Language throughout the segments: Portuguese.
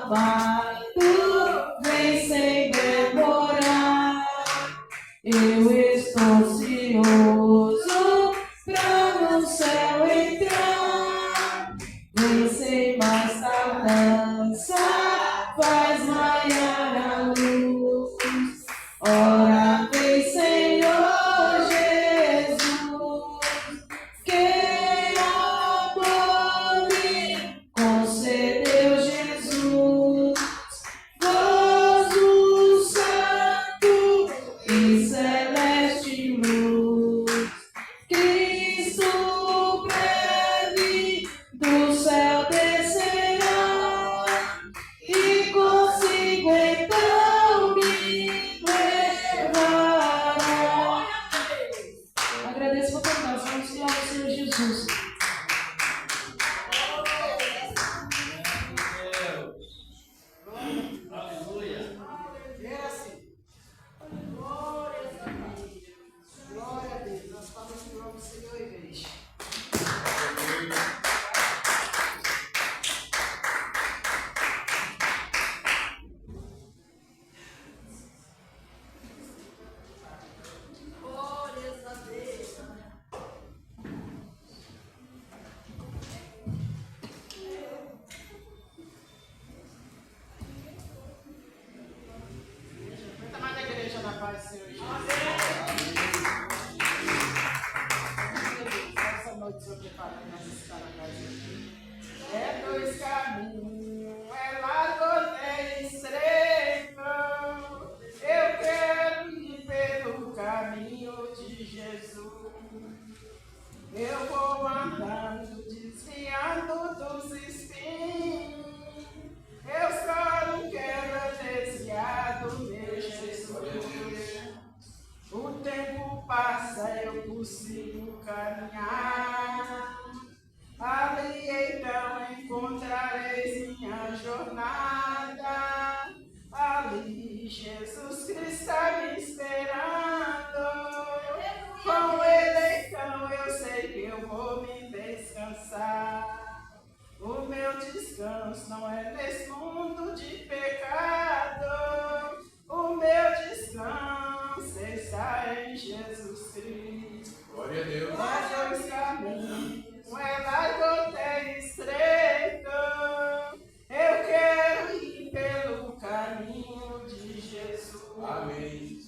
chamado, vem sem demorar. Eu estou ansioso pra no céu entrar. Vem sem mais tardança, faz raiar a luz. Ora vem, Senhor Jesus, quem amor me concedeu, Jesus, gozo santo e celeste luz. Cristo breve do céu descerá e consigo então me levará. Agradeço por cantar, vamos louvar o Senhor Jesus. Aleluia. Glória a Deus. Nós falamos que vamos Senhor e igreja. Glórias a Deus. Muita mais a igreja da paz, Senhor Jesus. Essa noite o Senhor preparou para visitar a casa. É dois caminhos, é largo é estreito. Eu quero ir pelo caminho de Jesus. Eu vou andando, desviando dos espinhos. Eu só não quero desviar do meu Jesus. O tempo passa, eu consigo caminhar. Ali então encontrareis minha jornada. Ali Jesus Cristo está me esperando. Com Ele então eu sei que eu vou me descansar. O meu descanso não é nesse mundo de pecado. O meu descanso está em Jesus Cristo. Glória a Deus. É dois caminhos, é largo é estreito. Eu quero ir pelo caminho de Jesus. Amém.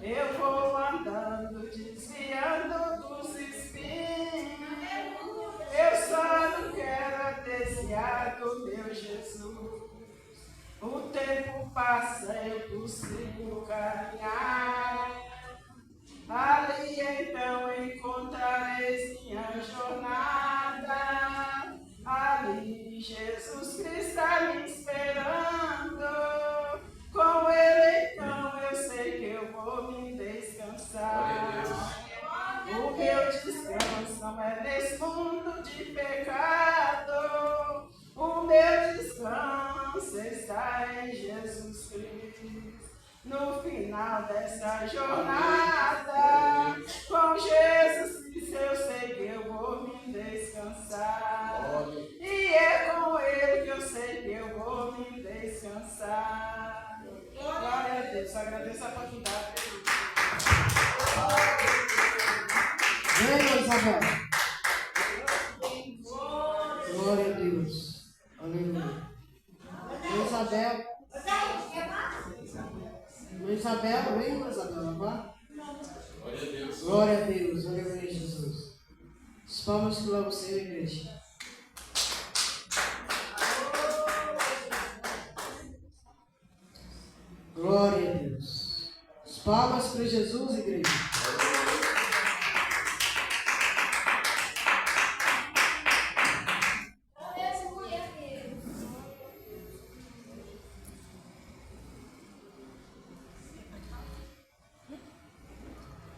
Eu vou andando, desviando dos espinhos. Eu só não quero desviar do meu Jesus. O tempo passa, eu consigo caminhar. Ali então encontrareis minha jornada. Ali Jesus Cristo está me esperando. Com Ele então eu sei que eu vou me descansar. O meu descanso não é nesse mundo de pecado. O meu descanso está em Jesus Cristo. No final dessa jornada, com Jesus Cristo eu sei que eu vou me descansar. E é com Ele que eu sei que eu vou me descansar. Glória a Deus, agradeço a oportunidade. Vem, Isabel. Glória a Deus. Aleluia. Isabel. Isabel, vem, Isabel. Vá. Glória a Deus. Glória a Deus. Aleluia, Jesus. As palmas que louvam o Senhor, igreja. Glória a Deus. As palmas para Jesus, igreja.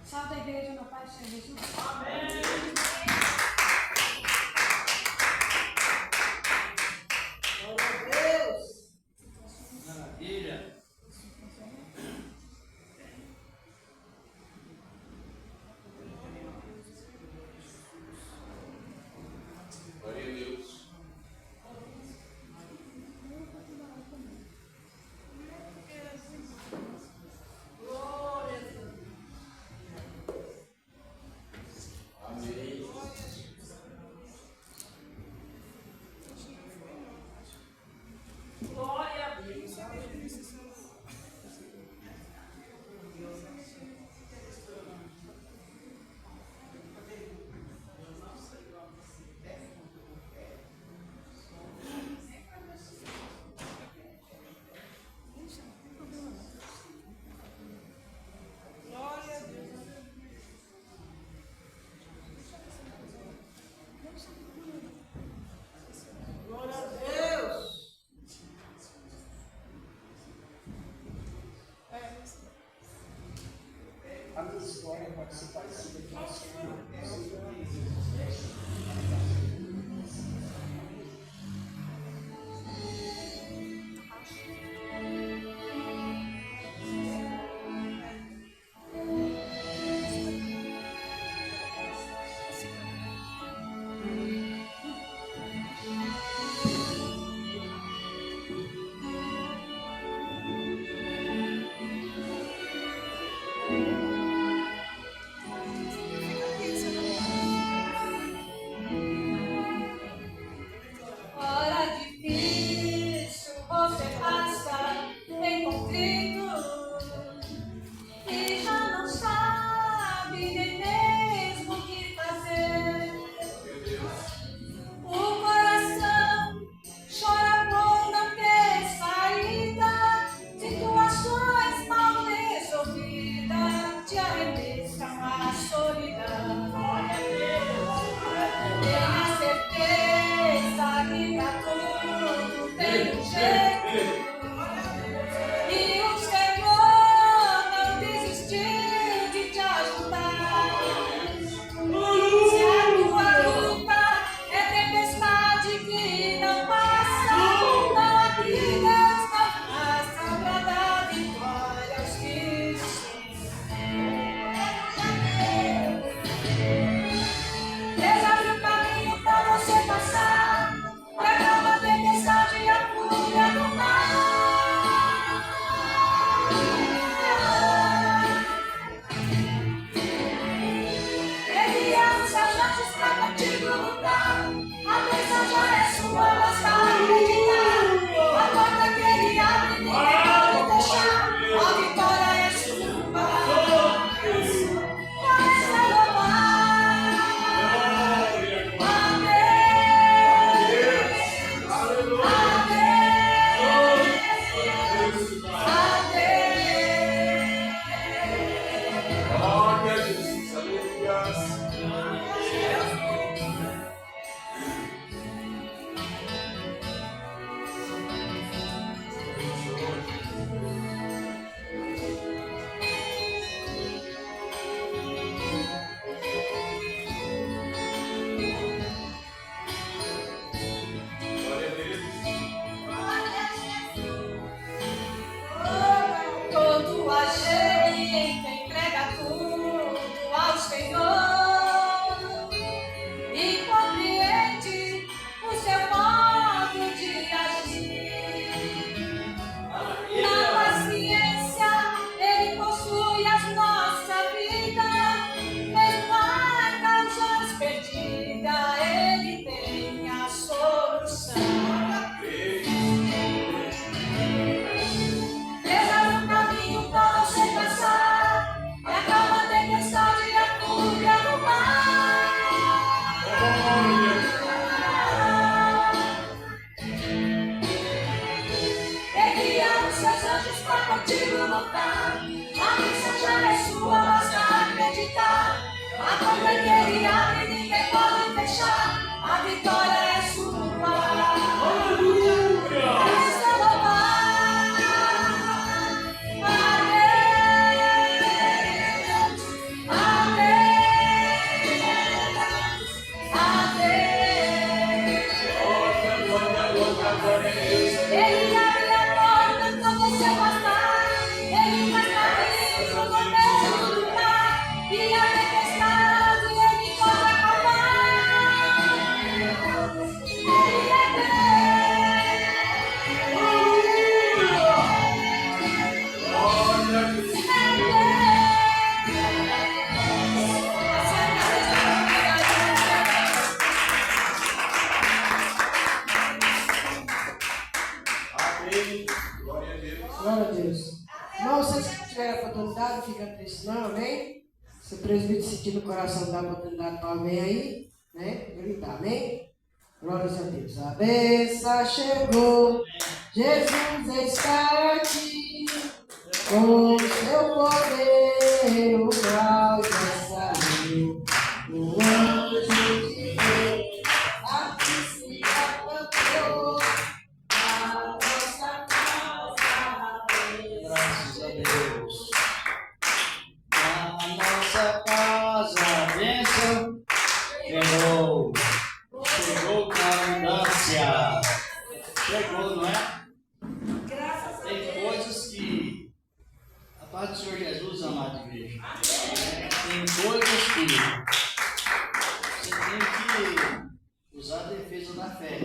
Salve a igreja na paz do Senhor Jesus. Amém. Glória a Deus. Maravilha. Glória a Deus. pode ser parecida com a sua. Hora difícil você passa em conflito e já não sabe nem mesmo o que fazer. O coração chora por não ter saída, situações mal resolvidas te arremessam à solidão. Tenha certeza que pra tudo tem um jeito, e o Senhor não desistiu de te ajudar. Se a tua luta é tempestade que não passa, não há que Deus não faça pra dar vitória aos que Deus abre o caminho pra você passar, pra calma a tempestade e a fúria do mar. Ele é os seus anjos pra contigo lutar, a bênção já é sua, basta acreditar. A porta que ele abre ninguém pode fechar, a vitória é sua. Comece a louvar. Glória a Jesus. Aleluia. Glória a Deus. Todo a gente entrega tudo ao Senhor e compreende o seu modo de agir. Na paciência, Ele possui as nossas vidas, mesmo a causas perdidas, Ele tem a solução. Deus abre um caminho pra você passar, e acalma a tempestade e a fúria do mar. Envia os seus anjos pra contigo lutar, a missão já é sua, basta acreditar. A porta que ele abre ninguém pode fechar, a vitória é sua. Comece a louvar. Ele abre a porta pra você passar, Ele faz caminho no meio do mar, e a tempestade Ele pode acalmar. Ele é Deus. Glória a Jesus. Amém. Glória a Deus. Glória a Deus. Irmão, vocês que tiverem a oportunidade, não fica triste não, amém? Se o presbítero sentir no coração dar a oportunidade para amém aí, né? Gritar, amém? Glórias a Deus. A bênção chegou, Jesus está aqui, com seu poder o mal já saiu. O anjo de Deus aqui se levantou, a nossa causa. Graças a Deus. A nossa causa. Chegou, não é? Graças a Tem Deus. coisas que, a parte do Senhor Jesus, amada igreja, tem coisas que você tem que usar a defesa da fé.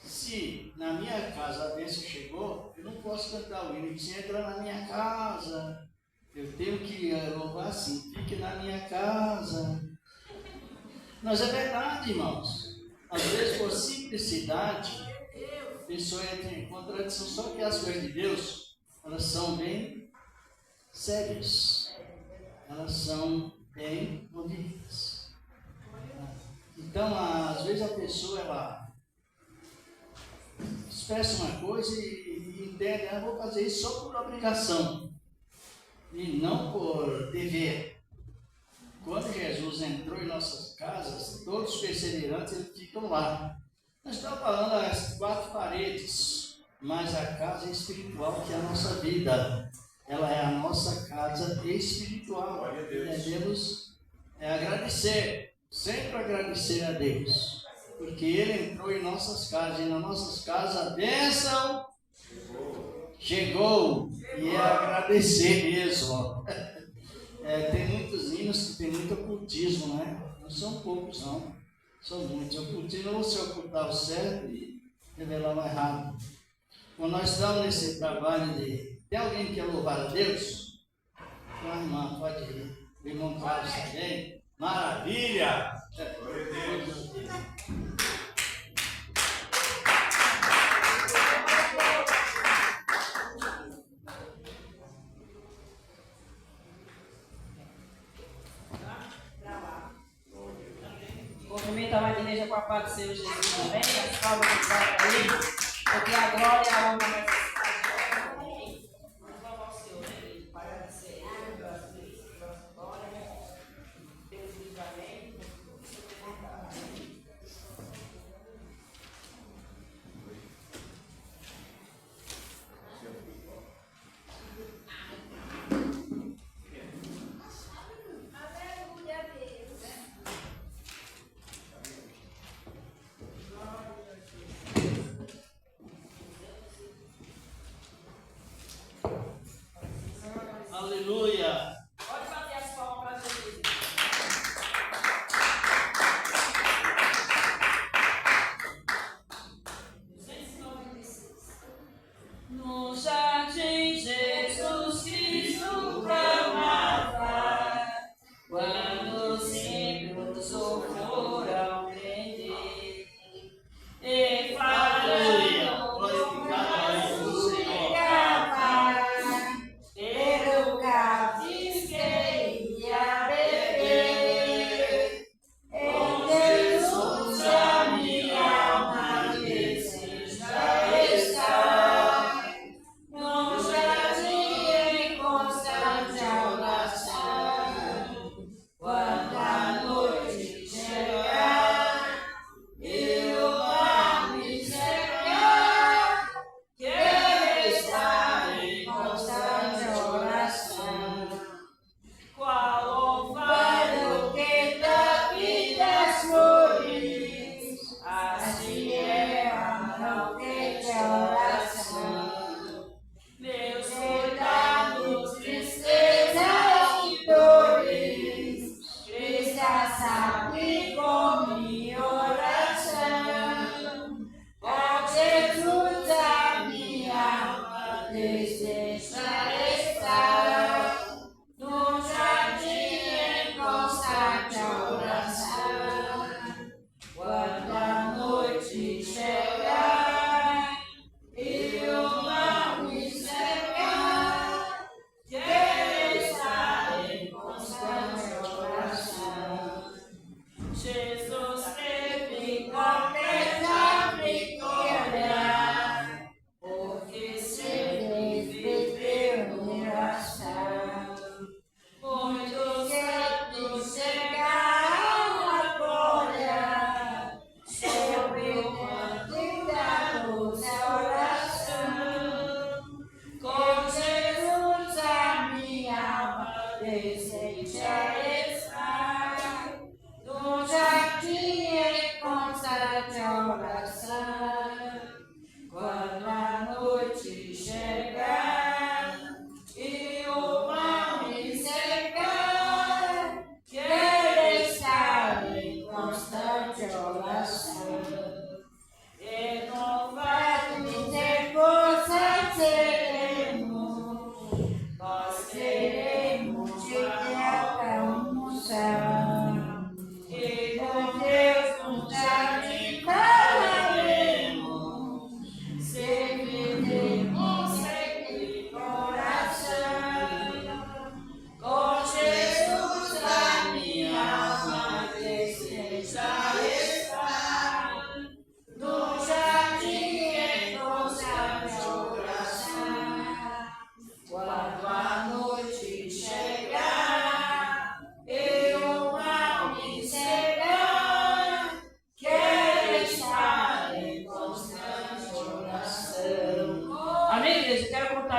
Se na minha casa a bênção chegou, eu não posso cantar o hino. Se entra na minha casa, eu tenho que louvar assim, fique na minha casa. Mas é verdade, irmãos. Às vezes, por simplicidade, a pessoa entra em contradição. Só que as coisas de Deus, elas são bem sérias. Elas são bem bonitas. Então, às vezes a pessoa, ela expressa uma coisa e entende, vou fazer isso só por obrigação e não por dever. Quando Jesus entrou em nossas casas, todos os perseverantes eles ficam lá. Nós estamos falando das 4 paredes, mas a casa espiritual que é a nossa vida, ela é a nossa casa espiritual. Devemos agradecer, sempre agradecer a Deus, porque Ele entrou em nossas casas, e nas nossas casas a bênção chegou, e é agradecer mesmo. Tem muitos hinos que tem muito ocultismo, né? Não são poucos, não. São muitos. Ocultismo é você ocultar o certo e revelar o errado. Quando nós estamos nesse trabalho de... Tem alguém que quer louvar a Deus? A irmã, pode ir. O irmão Carlos também. Maravilha! Cumprimento a Mãe da Igreja com a paz do Senhor Jesus também. As palmas de palmas aí. Porque a glória e a honra vai ser amém. Vamos louvar o Senhor, né? Para agradecer a Ele, pelas bênçãos, pela glória. Deus diz amém. Aleluia! Pode bater as palmas para Jesus. No jardim Jesus Cristo clamava, quando sempre os foram prender, e falando Glorificado é o Senhor. era o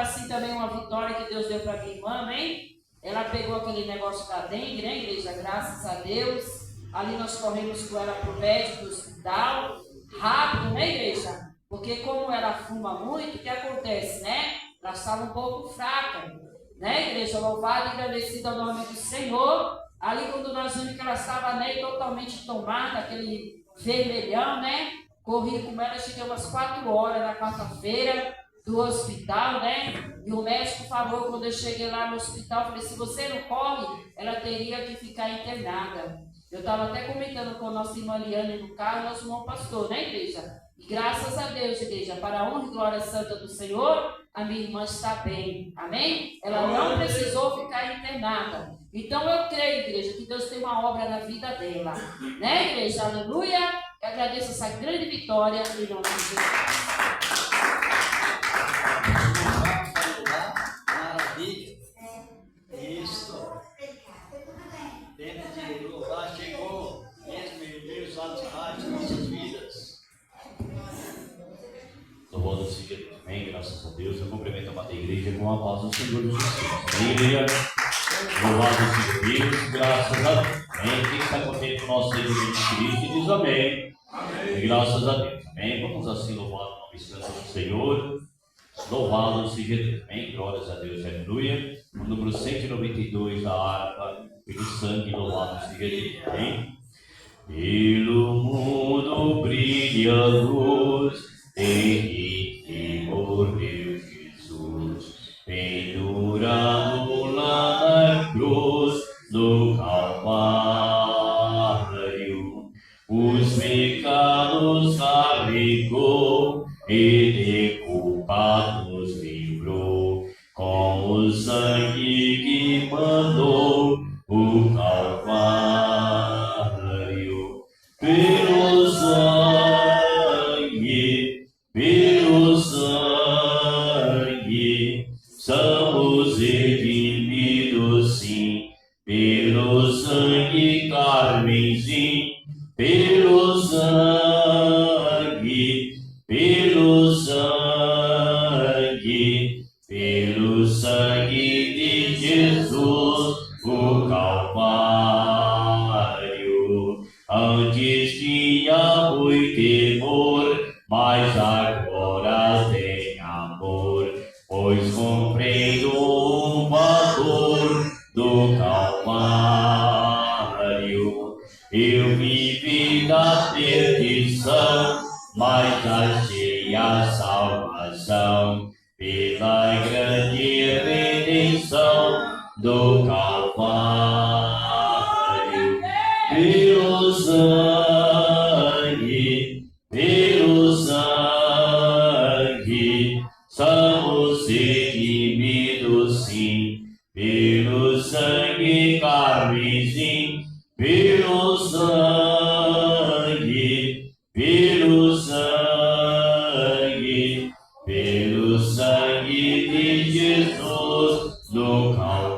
assim também uma vitória que Deus deu para minha irmã, amém? Ela pegou aquele negócio da dengue, né, igreja? Graças a Deus. Ali nós corremos com ela para o médico do hospital, rápido, né, igreja? Porque como ela fuma muito, o que acontece, né? Ela estava um pouco fraca, né, igreja? Louvado e agradecido ao nome do Senhor. Ali quando nós vimos que ela estava, né, totalmente tomada, aquele vermelhão, né? Corri com ela, cheguei umas 4 horas na quarta-feira do hospital, né? E o médico falou, quando eu cheguei lá no hospital, falei, se você não corre, ela teria que ficar internada. Eu estava até comentando com a nossa irmã Liane no carro, nosso irmão pastor, né, igreja? E graças a Deus, igreja, para a honra e glória santa do Senhor, a minha irmã está bem, amém? Ela não precisou ficar internada. Então eu creio, igreja, que Deus tem uma obra na vida dela, né, igreja? Aleluia! Eu agradeço essa grande vitória em nome de Jesus. Maravilha. Isso. Tempo de louvar chegou. Mesmo em os altos e baixos nossas vidas. Louvado seja Deus. Amém. Graças a Deus. Eu cumprimento a amada igreja com a paz do Senhor Jesus Cristo. Amém, igreja. Louvado seja Deus. Graças a Deus. Amém. Quem está contente com o nosso Senhor Jesus Cristo diz amém. Amém. Graças a Deus. Amém. Vamos assim louvar o nome santo do Senhor. Louvado seja Deus. Amém. Glórias a Deus. Aleluia. O número 192 da harpa e do sangue. Louvado seja Deus. Amém. Pelo mundo brilha a luz, em que morreu Jesus, pendurado lá na cruz do Calvário. Os pecados carregou e de culpados livrou, com o sangue que mandou o Calvário. Pelo sangue, somos redimidos, sim, pelo sangue carmesim, pelo sangue de Jesus, o Calvário. Antes tinha muito temor, mas agora tem amor, pois compreendo o valor do Calvário. Eu vivi na perdição, mas achei a salvação pela grande redenção do Calvário. Pelo sangue, somos redimidos, sim, pelo sangue carmesim, pelo sangue de Jesus do Calvário.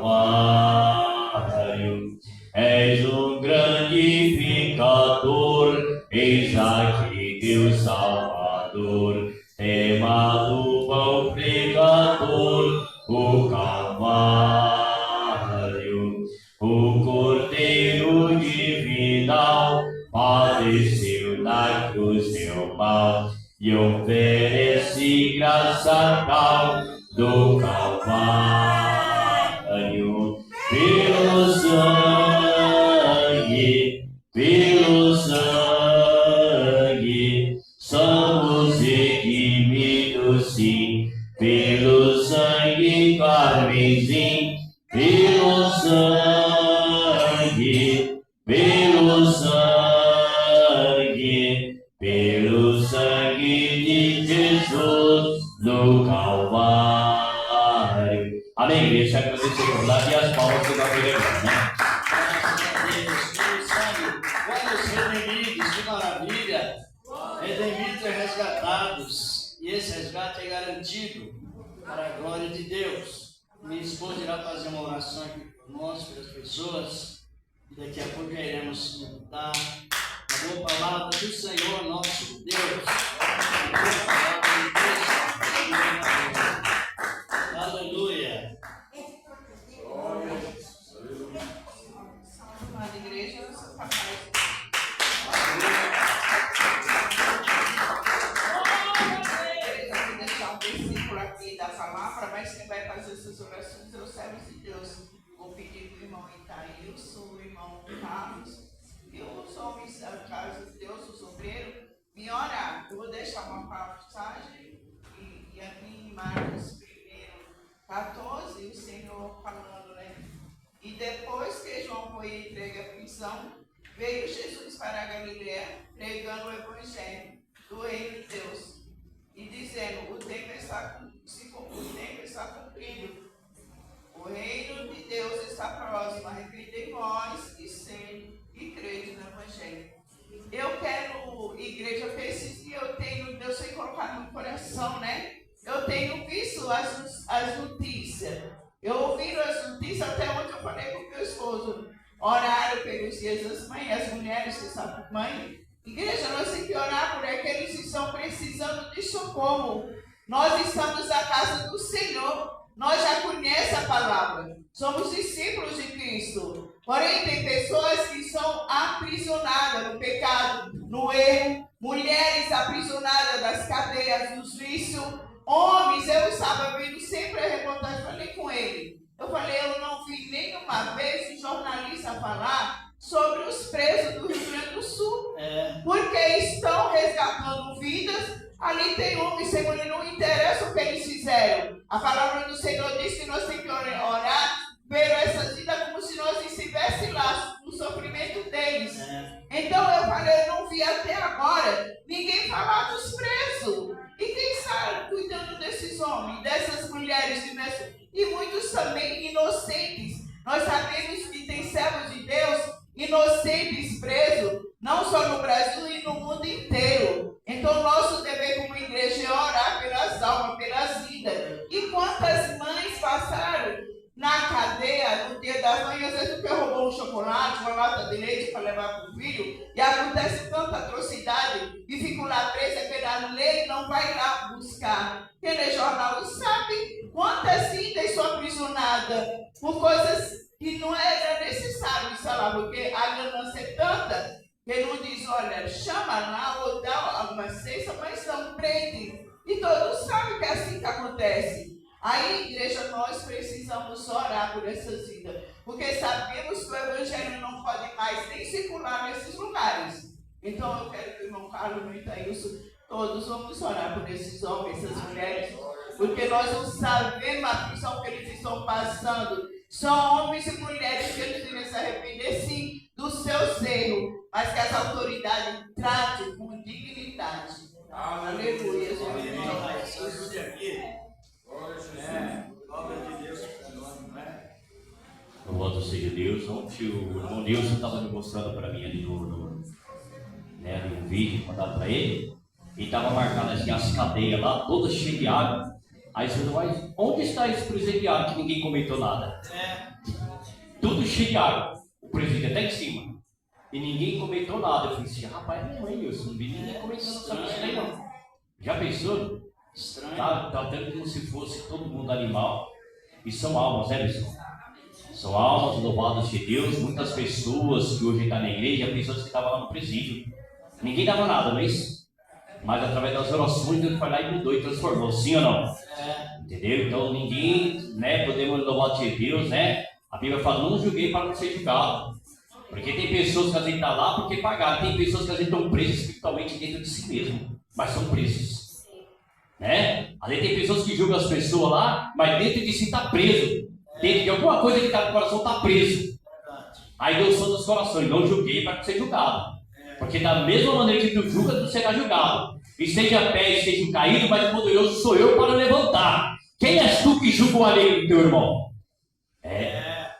És um grande pecador, eis aqui teu Salvador, temado pão pregador, o Calvário. O Cordeiro divinal padeceu na cruz teu mal e oferece graça tal do Calvário. Pelo sangue, somos redimidos, sim, pelo sangue carmesim, pelo sangue de Jesus no Calvário. Amém, igreja. Agradecer por lá e as palmas do nosso Deus, né? Olha os redimidos, que maravilha! Redimidos e resgatados. E esse resgate é garantido para a glória de Deus. Minha esposa irá fazer uma oração aqui conosco, pelas pessoas. E daqui a pouco já iremos meditar a boa palavra do Senhor nosso Deus. A boa palavra de Deus. versículo aqui da palavra, mas quem vai fazer essas orações é os servos de Deus. Vou pedir para o irmão Itaílson, o irmão Carlos, e os homens da casa de Deus, os obreiros, me orar. Eu vou deixar uma passagem e aqui em Marcos 1:14, o Senhor falando, né? E depois que João foi entregue à prisão, veio Jesus para a Galileia, pregando o evangelho do reino de Deus e dizendo: o tempo está cumprido, o reino de Deus está próximo, arrependei-vos e crede no evangelho. Eu quero, igreja, esses dias Deus tem colocado no coração, né? Eu tenho visto as notícias. Eu ouvi as notícias até onde eu falei com o meu esposo. Oraram pelos dias das mães, as mulheres que são mãe. Igreja, nós temos que orar por aqueles que estão precisando de socorro. Nós estamos na casa do Senhor. Nós já conhecemos a palavra. Somos discípulos de Cristo. Porém, tem pessoas que são aprisionadas no pecado, no erro. Mulheres aprisionadas das cadeias, dos vícios. Homens, eu estava vendo sempre a reportagem, falei com ele. Eu falei, eu não vi nenhuma vez um jornalista falar sobre os presos do Rio Grande do Sul. Porque estão resgatando vidas. Ali tem homens, Senhor, e não interessa o que eles fizeram. A palavra do Senhor diz que nós temos que orar por essas vidas como se nós estivéssemos lá no sofrimento deles. Então eu falei, eu não vi até agora ninguém falar dos presos. E quem está cuidando desses homens, dessas mulheres, e muitos também inocentes. Nós sabemos que tem servos de Deus inocentes presos, não só no Brasil e no mundo inteiro. Então nosso dever como igreja é orar pelas almas, pelas vidas. E quantas mães passaram na cadeia no dia da mãe, às vezes porque roubou um chocolate, uma lata de leite para levar para o filho, e acontece tanta atrocidade, e ficam lá presa pela lei, não vai lá buscar. Telejornal sabe quantas vidas são aprisionadas por coisas que não era necessário instalar, porque a ganância é tanta que ele não diz, olha, chama lá ou dá alguma cesta, mas não prende. E todos sabem que é assim que acontece. Aí, igreja, nós precisamos orar por essas vidas, porque sabemos que o evangelho não pode mais nem circular nesses lugares. Então eu quero que o irmão Carlos, o Itaílson, todos vamos orar por esses homens, essas mulheres, porque nós não sabemos a prisão que eles estão passando. São homens e mulheres que eles devem se arrepender, sim, dos seus erros, mas que as autoridades tratem com dignidade. Aleluia. Louvado seja Deus. Ontem o irmão Nilson estava me mostrando para mim ali no vídeo mandado para ele, e estava marcado assim, as cadeias lá, todas cheias de água. Aí você falou, mas onde está esse presidiário que ninguém comentou nada? Tudo cheio de água, o presídio até em cima, e ninguém comentou nada. Eu falei assim, rapaz, não é Nilson, não vi ninguém comentando sobre isso aí não. Já pensou? Estranho. Tá tratando como se fosse todo mundo animal, e são almas, né, pessoal? São almas louvadas de Deus. Muitas pessoas que hoje estão na igreja, pessoas que estavam lá no presídio, ninguém dava nada, não é isso? Mas através das orações Deus foi lá e mudou e transformou, sim ou não? Entendeu? Então ninguém, podemos louvar de Deus, A Bíblia fala, não julguei para não ser julgado. Porque tem pessoas que às vezes estão lá porque pagaram, tem pessoas que às vezes estão presas espiritualmente dentro de si mesmo, mas são presos. Às vezes tem pessoas que julgam as pessoas lá, mas dentro de si está preso. Dentro de alguma coisa que está no coração está preso. Aí Deus sonda os corações, não julguei para ser julgado. Porque da mesma maneira que tu julga, tu será julgado. E seja pé, seja caído, mas o poderoso sou eu para levantar. Quem és tu que julga o alheio do teu irmão?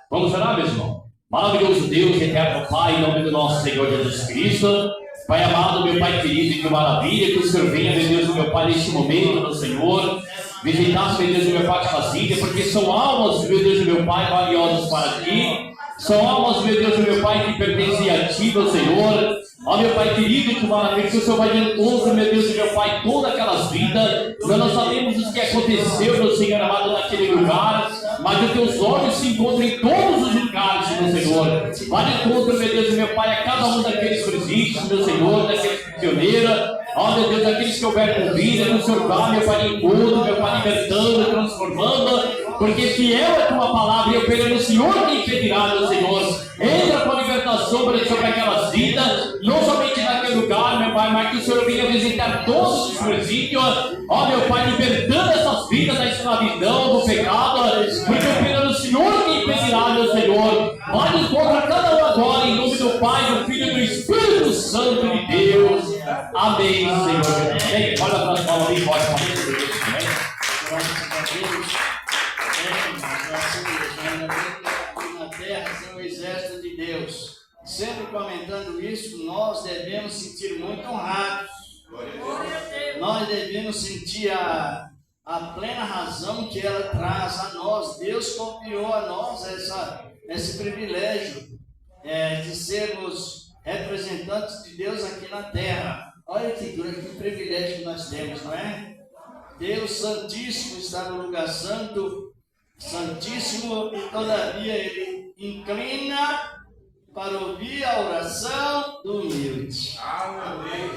Vamos orar, meu irmão? Maravilhoso Deus, eterno Pai, em nome do nosso Senhor Jesus Cristo. Pai amado, meu Pai querido, que maravilha que o Senhor venha, meu Deus, meu Pai, neste momento, meu Senhor. Visitasse, meu Deus, meu Pai, de fazenda, porque são almas, meu Deus, meu Pai, valiosas para ti. São almas, meu Deus, meu Pai, que pertencem a ti, meu Senhor. Ó, meu Pai querido, que maravilha que o Senhor vai de encontro, meu Deus, meu Pai, todas aquelas vidas. Nós não sabemos o que aconteceu, meu Senhor amado, naquele lugar, mas os teus olhos se encontram em todos os lugares, meu Senhor. Vai de encontro, meu Deus, meu Pai, a cada um daqueles presídios, meu Senhor, daqueles prisioneiros. Ó, meu Deus, aqueles que houver com vida, que o Senhor vá, meu Pai, em tudo, meu Pai, libertando, transformando, porque fiel é a tua palavra, e eu creio no Senhor que impedirá, meu Senhor. Entra com a libertação sobre aquelas vidas, não somente naquele lugar, meu Pai, mas que o Senhor venha visitar todos os presídios, ó, meu Pai, libertando essas vidas da escravidão, do pecado, porque eu creio no Senhor que impedirá, meu Senhor. Olha, encontra cada um agora, em nome do Pai, do Filho e do Espírito Santo de Deus. Amém, Senhor. Amém. Olha para as palmas ali, pode falar isso. Amém. Graças a Deus. Graças a Deus. Na terra tem o exército de Deus. Sempre comentando isso, nós devemos sentir muito honrados. Nós devemos sentir a plena razão que ela traz a nós. Deus confiou a nós esse privilégio de sermos representantes de Deus aqui na terra. Olha que privilégio que nós temos, não é? Deus Santíssimo está no lugar santo, Santíssimo, e todavia Ele inclina para ouvir a oração do humilde. Amém.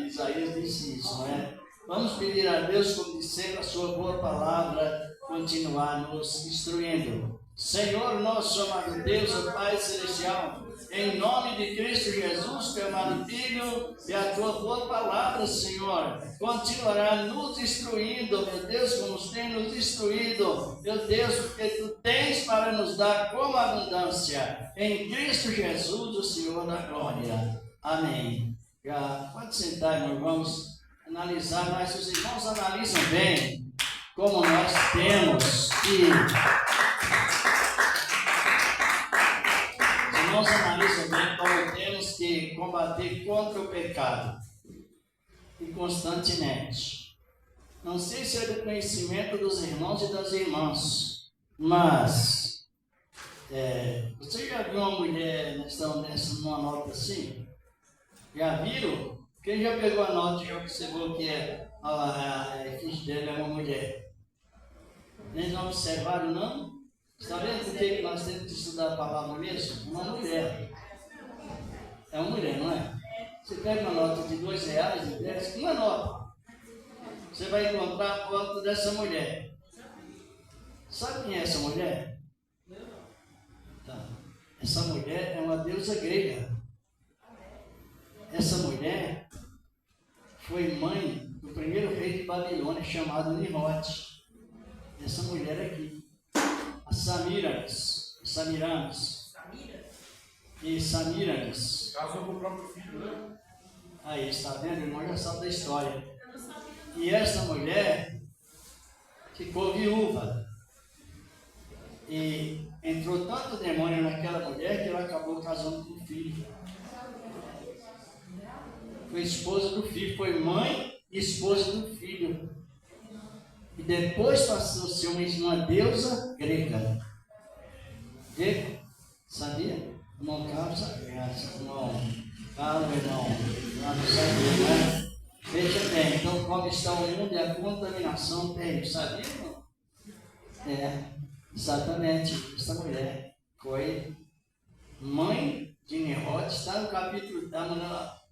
Isaías disse isso, não é? Vamos pedir a Deus, como disse a sua boa palavra, continuar nos instruindo. Senhor, nosso amado Deus, o Pai Celestial, em nome de Cristo Jesus, teu amado Filho, e a tua boa palavra, Senhor, continuará nos instruindo, meu Deus, como tem nos instruído, meu Deus, porque tu tens para nos dar como abundância, em Cristo Jesus, o Senhor da glória. Amém. Já pode sentar, irmão, vamos analisar, mas os irmãos analisam bem como nós temos que... Nós analisamos bem como temos que combater contra o pecado e constantemente. Não sei se é do conhecimento dos irmãos e das irmãs, mas você já viu uma mulher numa nota assim? Já viram? Quem já pegou a nota e já observou que a ficha dela é uma mulher? Nem não observaram, não? Está vendo por que nós temos que estudar a palavra mesmo? Uma mulher. É uma mulher, não é? Você pega uma nota de R$2, de 10, uma nota. Você vai encontrar a foto dessa mulher. Sabe quem é essa mulher? Tá. Essa mulher é uma deusa grega. Essa mulher foi mãe do primeiro rei de Babilônia chamado Nimrod. Essa mulher aqui. Samiramis. Casou com o próprio filho, né? Aí, está vendo? O irmão já sabe da história. E essa mulher ficou viúva. E entrou tanto demônio naquela mulher que ela acabou casando com o filho. Foi esposa do filho, foi mãe e esposa do filho. E depois passou a ser uma deusa grega. Grega? Sabia? Irmão Carlos sabia. Irmão Carlos, irmão. Lá não sabia, né? Veja bem, então como está o mundo e a contaminação terrível. Sabia, irmão? Exatamente. Essa mulher foi mãe de Nimrod. Está no capítulo...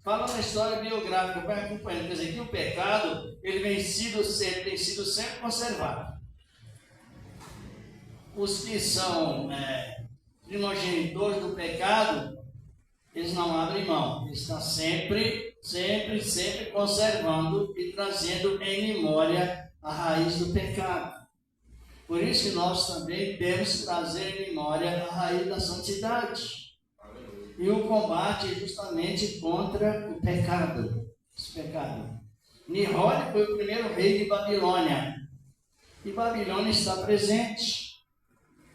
Fala uma história biográfica, vai acompanhando. Quer dizer, que o pecado, ele tem sido sempre conservado. Os que são primogenitores do pecado, eles não abrem mão. Eles estão sempre conservando e trazendo em memória a raiz do pecado. Por isso que nós também temos que trazer em memória a raiz da santidade. E o combate é justamente contra o pecado. Esse pecado. Nimrod foi o primeiro rei de Babilônia. E Babilônia está presente.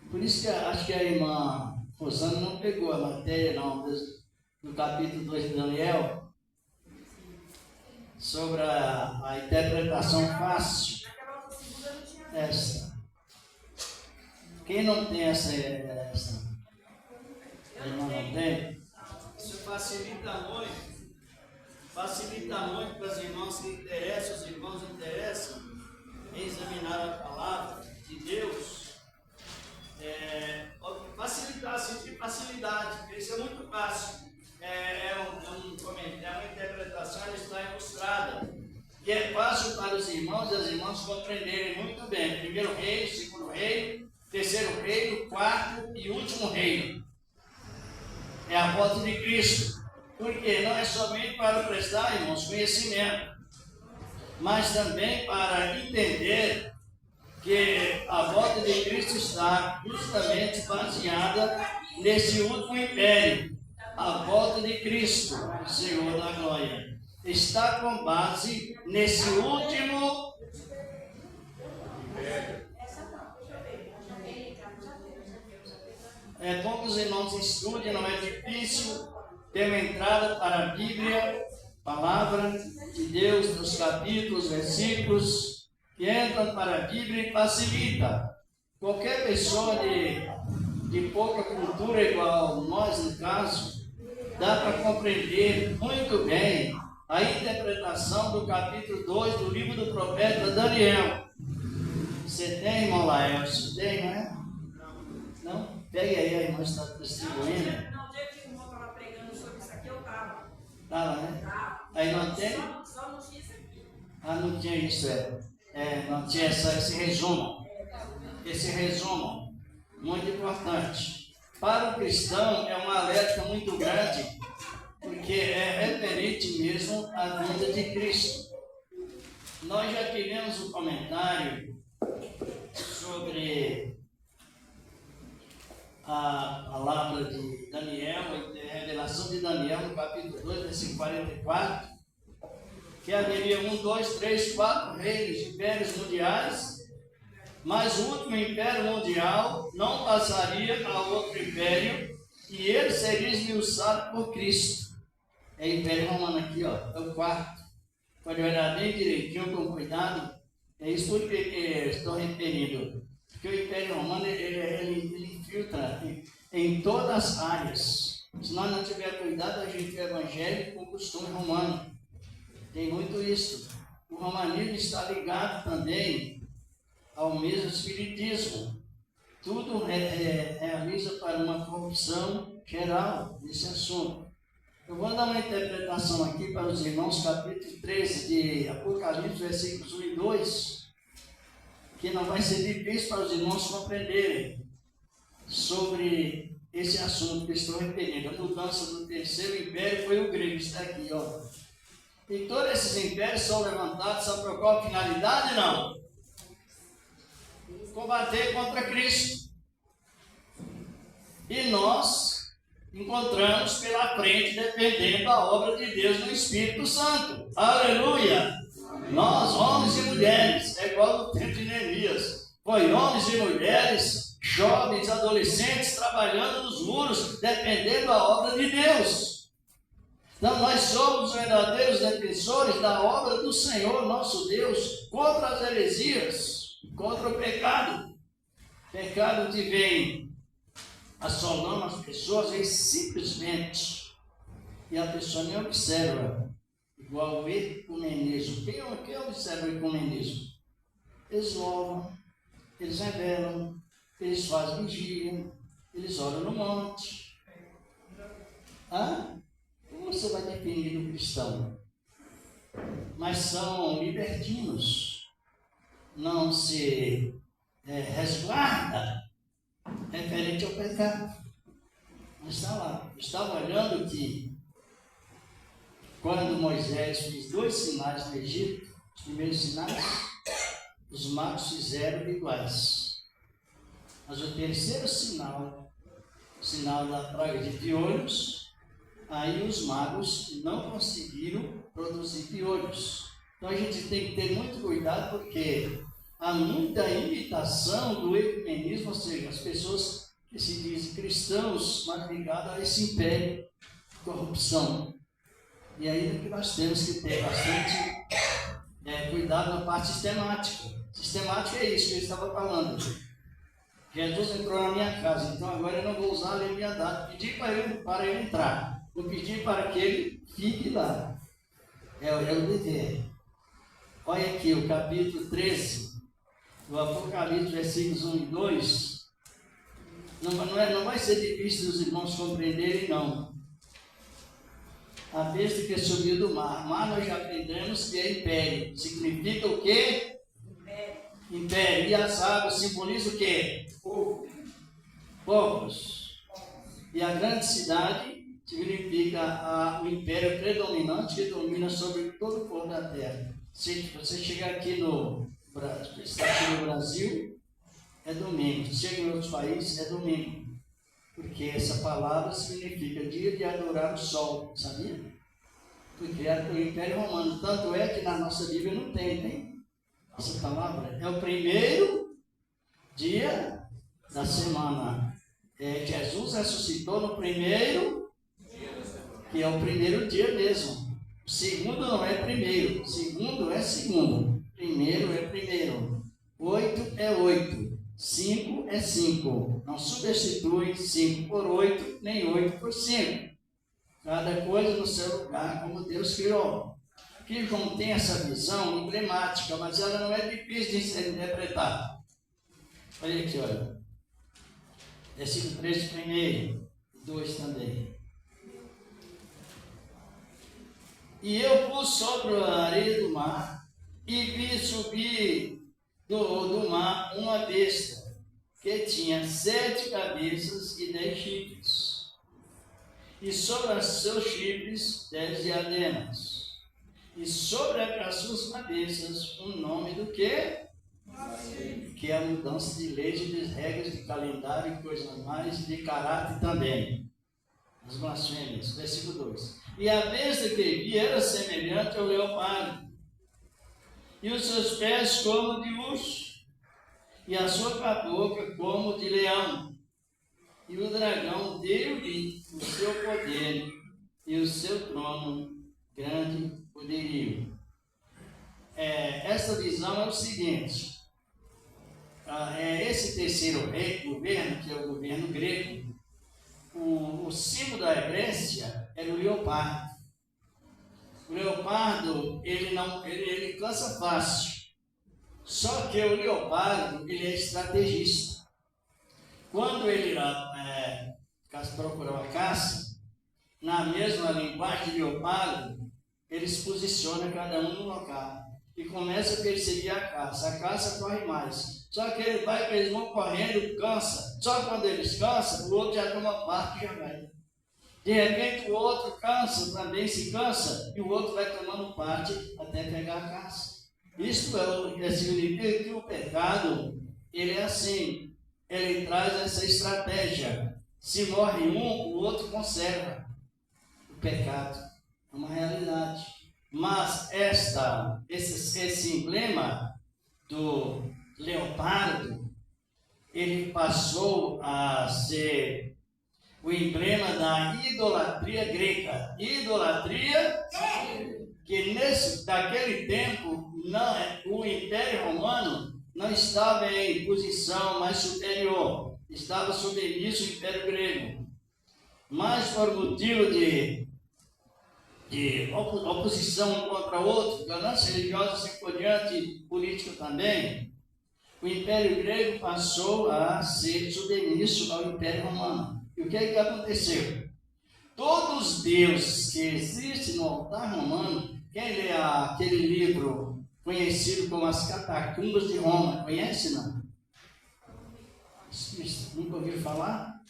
Por isso que acho que a irmã Rosana não pegou a matéria do capítulo 2 de Daniel, sobre a interpretação fácil. Essa. Quem não tem essa a irmã não tem? Isso facilita muito para os irmãos que interessam, os irmãos interessam em examinar a palavra de Deus. Facilitar, sentir facilidade, porque isso é muito fácil. É uma interpretação, ele está ilustrado é fácil para os irmãos e as irmãs compreenderem muito bem. Primeiro reino, segundo reino, terceiro reino, quarto e último reino. É a volta de Cristo. Porque não é somente para prestar, irmãos, conhecimento, mas também para entender que a volta de Cristo está justamente baseada nesse último império. A volta de Cristo, o Senhor da glória, está com base nesse último como os irmãos estudem, não é difícil ter uma entrada para a Bíblia, palavra de Deus, nos capítulos, versículos que entram para a Bíblia e facilita. Qualquer pessoa de pouca cultura, igual nós no caso, dá para compreender muito bem a interpretação do capítulo 2 do livro do profeta Daniel. Você tem, irmão Laércio? Tem, não é? Não? Pegue aí, a irmã está distribuindo. Não, o dia que o irmão estava pregando sobre isso aqui, eu estava. Tá, né? Tá. Aí não tem? Só não tinha isso aqui. Ah, não tinha isso, não tinha esse resumo. Esse resumo, muito importante. Para o cristão, é um alerta muito grande, porque é referente mesmo à vinda de Cristo. Nós já tivemos um comentário sobre a palavra de Daniel, a revelação de Daniel, no capítulo 2, versículo 44, que haveria 1, 2, 3, 4 reinos, impérios mundiais, mas o último império mundial não passaria a outro império e ele seria esmiuçado por Cristo. É o Império Romano aqui, ó, é o quarto. Pode olhar bem direitinho, com cuidado. É isso porque estou referindo. Porque o Império Romano, ele infiltra em todas as áreas. Se nós não tivermos cuidado, a gente é evangélico com o costume romano. Tem muito isso. O romanismo está ligado também ao mesmo espiritismo. Tudo realiza para uma corrupção geral nesse assunto. Eu vou dar uma interpretação aqui para os irmãos, capítulo 13 de Apocalipse, versículos 1 e 2, que não vai ser difícil para os irmãos compreenderem sobre esse assunto que estou referindo. A mudança do terceiro império foi o grego, está aqui, ó. E todos esses impérios são levantados, sabe para qual finalidade? Não. Combater contra Cristo. E nós encontramos pela frente, dependendo da obra de Deus no Espírito Santo. Aleluia! Amém. Nós, homens e mulheres, é igual no tempo de Neemias. Foi homens e mulheres, jovens, adolescentes, trabalhando nos muros, dependendo da obra de Deus. Então nós somos verdadeiros defensores da obra do Senhor, nosso Deus, contra as heresias, contra o pecado. Pecado que vem assolando as pessoas e simplesmente, e a pessoa nem observa, igual o ecumenismo. Quem observa o ecumenismo? Eles louvam, eles revelam, eles fazem vigia, eles oram no monte. Como você vai definir o cristão? Mas são libertinos, não se resguarda referente ao pecado. Mas está lá. Estava olhando que quando Moisés fez 2 sinais no Egito, os primeiros sinais, os magos fizeram iguais. Mas o terceiro sinal, o sinal da praga de piolhos, aí os magos não conseguiram produzir piolhos. Então a gente tem que ter muito cuidado, porque há muita imitação do ecumenismo, ou seja, as pessoas que se dizem cristãos, mas ligados a esse império de corrupção. E aí que nós temos que ter bastante cuidado na parte sistemática. Sistemática é isso que eu estava falando. Jesus entrou na minha casa, então agora eu não vou usar a leviandade. Pedi para ele entrar, vou pedir para que ele fique lá. É o dever. Olha aqui o capítulo 13. O Apocalipse, versículos 1 e 2, não vai ser difícil os irmãos compreenderem, não. A besta que subiu do mar. Mar nós já aprendemos que é império. Significa o quê? Império. E as águas simbolizam o quê? Povos. E a grande cidade significa o império predominante que domina sobre todo o povo da terra. Se você chegar aqui no Brasil, é domingo. Se chega em outros países, é domingo. Porque essa palavra significa dia de adorar o sol, sabia? Porque é o Império Romano. Tanto é que na nossa Bíblia não tem essa palavra. É o primeiro dia da semana. Jesus ressuscitou no primeiro, que é o primeiro dia mesmo. O segundo não é primeiro. Segundo é segundo. Primeiro é primeiro. 8 é 8. 5 é 5. Não substitui 5 por 8, nem 8 por 5. Cada coisa no seu lugar, como Deus criou. Aqui João tem essa visão emblemática, mas ela não é difícil de ser interpretada. Olha aqui, olha. Versículo 3 primeiro, 2 também. E eu pus sobre a areia do mar e vi subir do mar uma besta que tinha 7 cabeças e 10 chifres, e sobre os seus chifres 10 diademas, e sobre as suas cabeças um nome do quê? Que é a mudança de leis e de regras, de calendário e coisas mais, de caráter também. As blasfêmias. Versículo 2. E a besta que vi era semelhante ao leopardo, e os seus pés como de urso, e a sua boca como de leão. E o dragão deu-lhe o seu poder e o seu trono, grande poderio. Essa visão é o seguinte: esse terceiro governo, que é o governo grego, o símbolo da Grécia era o leopardo. O leopardo, ele cansa fácil. Só que o leopardo, ele é estrategista. Quando ele procura uma caça, na mesma linguagem de leopardo, ele se posiciona cada um no local e começa a perseguir a caça. A caça corre mais. Só que eles vão correndo, cansa. Só quando eles cansam, o outro já toma parte e já vai. De repente o outro cansa, também se cansa, e o outro vai tomando parte até pegar a caça. Isto significa que o pecado, ele é assim, ele traz essa estratégia. Se morre um, o outro conserva. O pecado é uma realidade. Mas esse emblema do leopardo, ele passou a ser o emblema da idolatria grega. Idolatria que daquele tempo o Império Romano não estava em posição mais superior, estava submisso ao Império Grego. Mas por motivo de oposição um contra outro, ganância religiosa, assim por diante, política também, o Império Grego passou a ser submisso ao Império Romano. E o que é que aconteceu? Todos os deuses que existem no altar romano, quem lê aquele livro conhecido como As Catacumbas de Roma, conhece não? Nunca ouviram falar?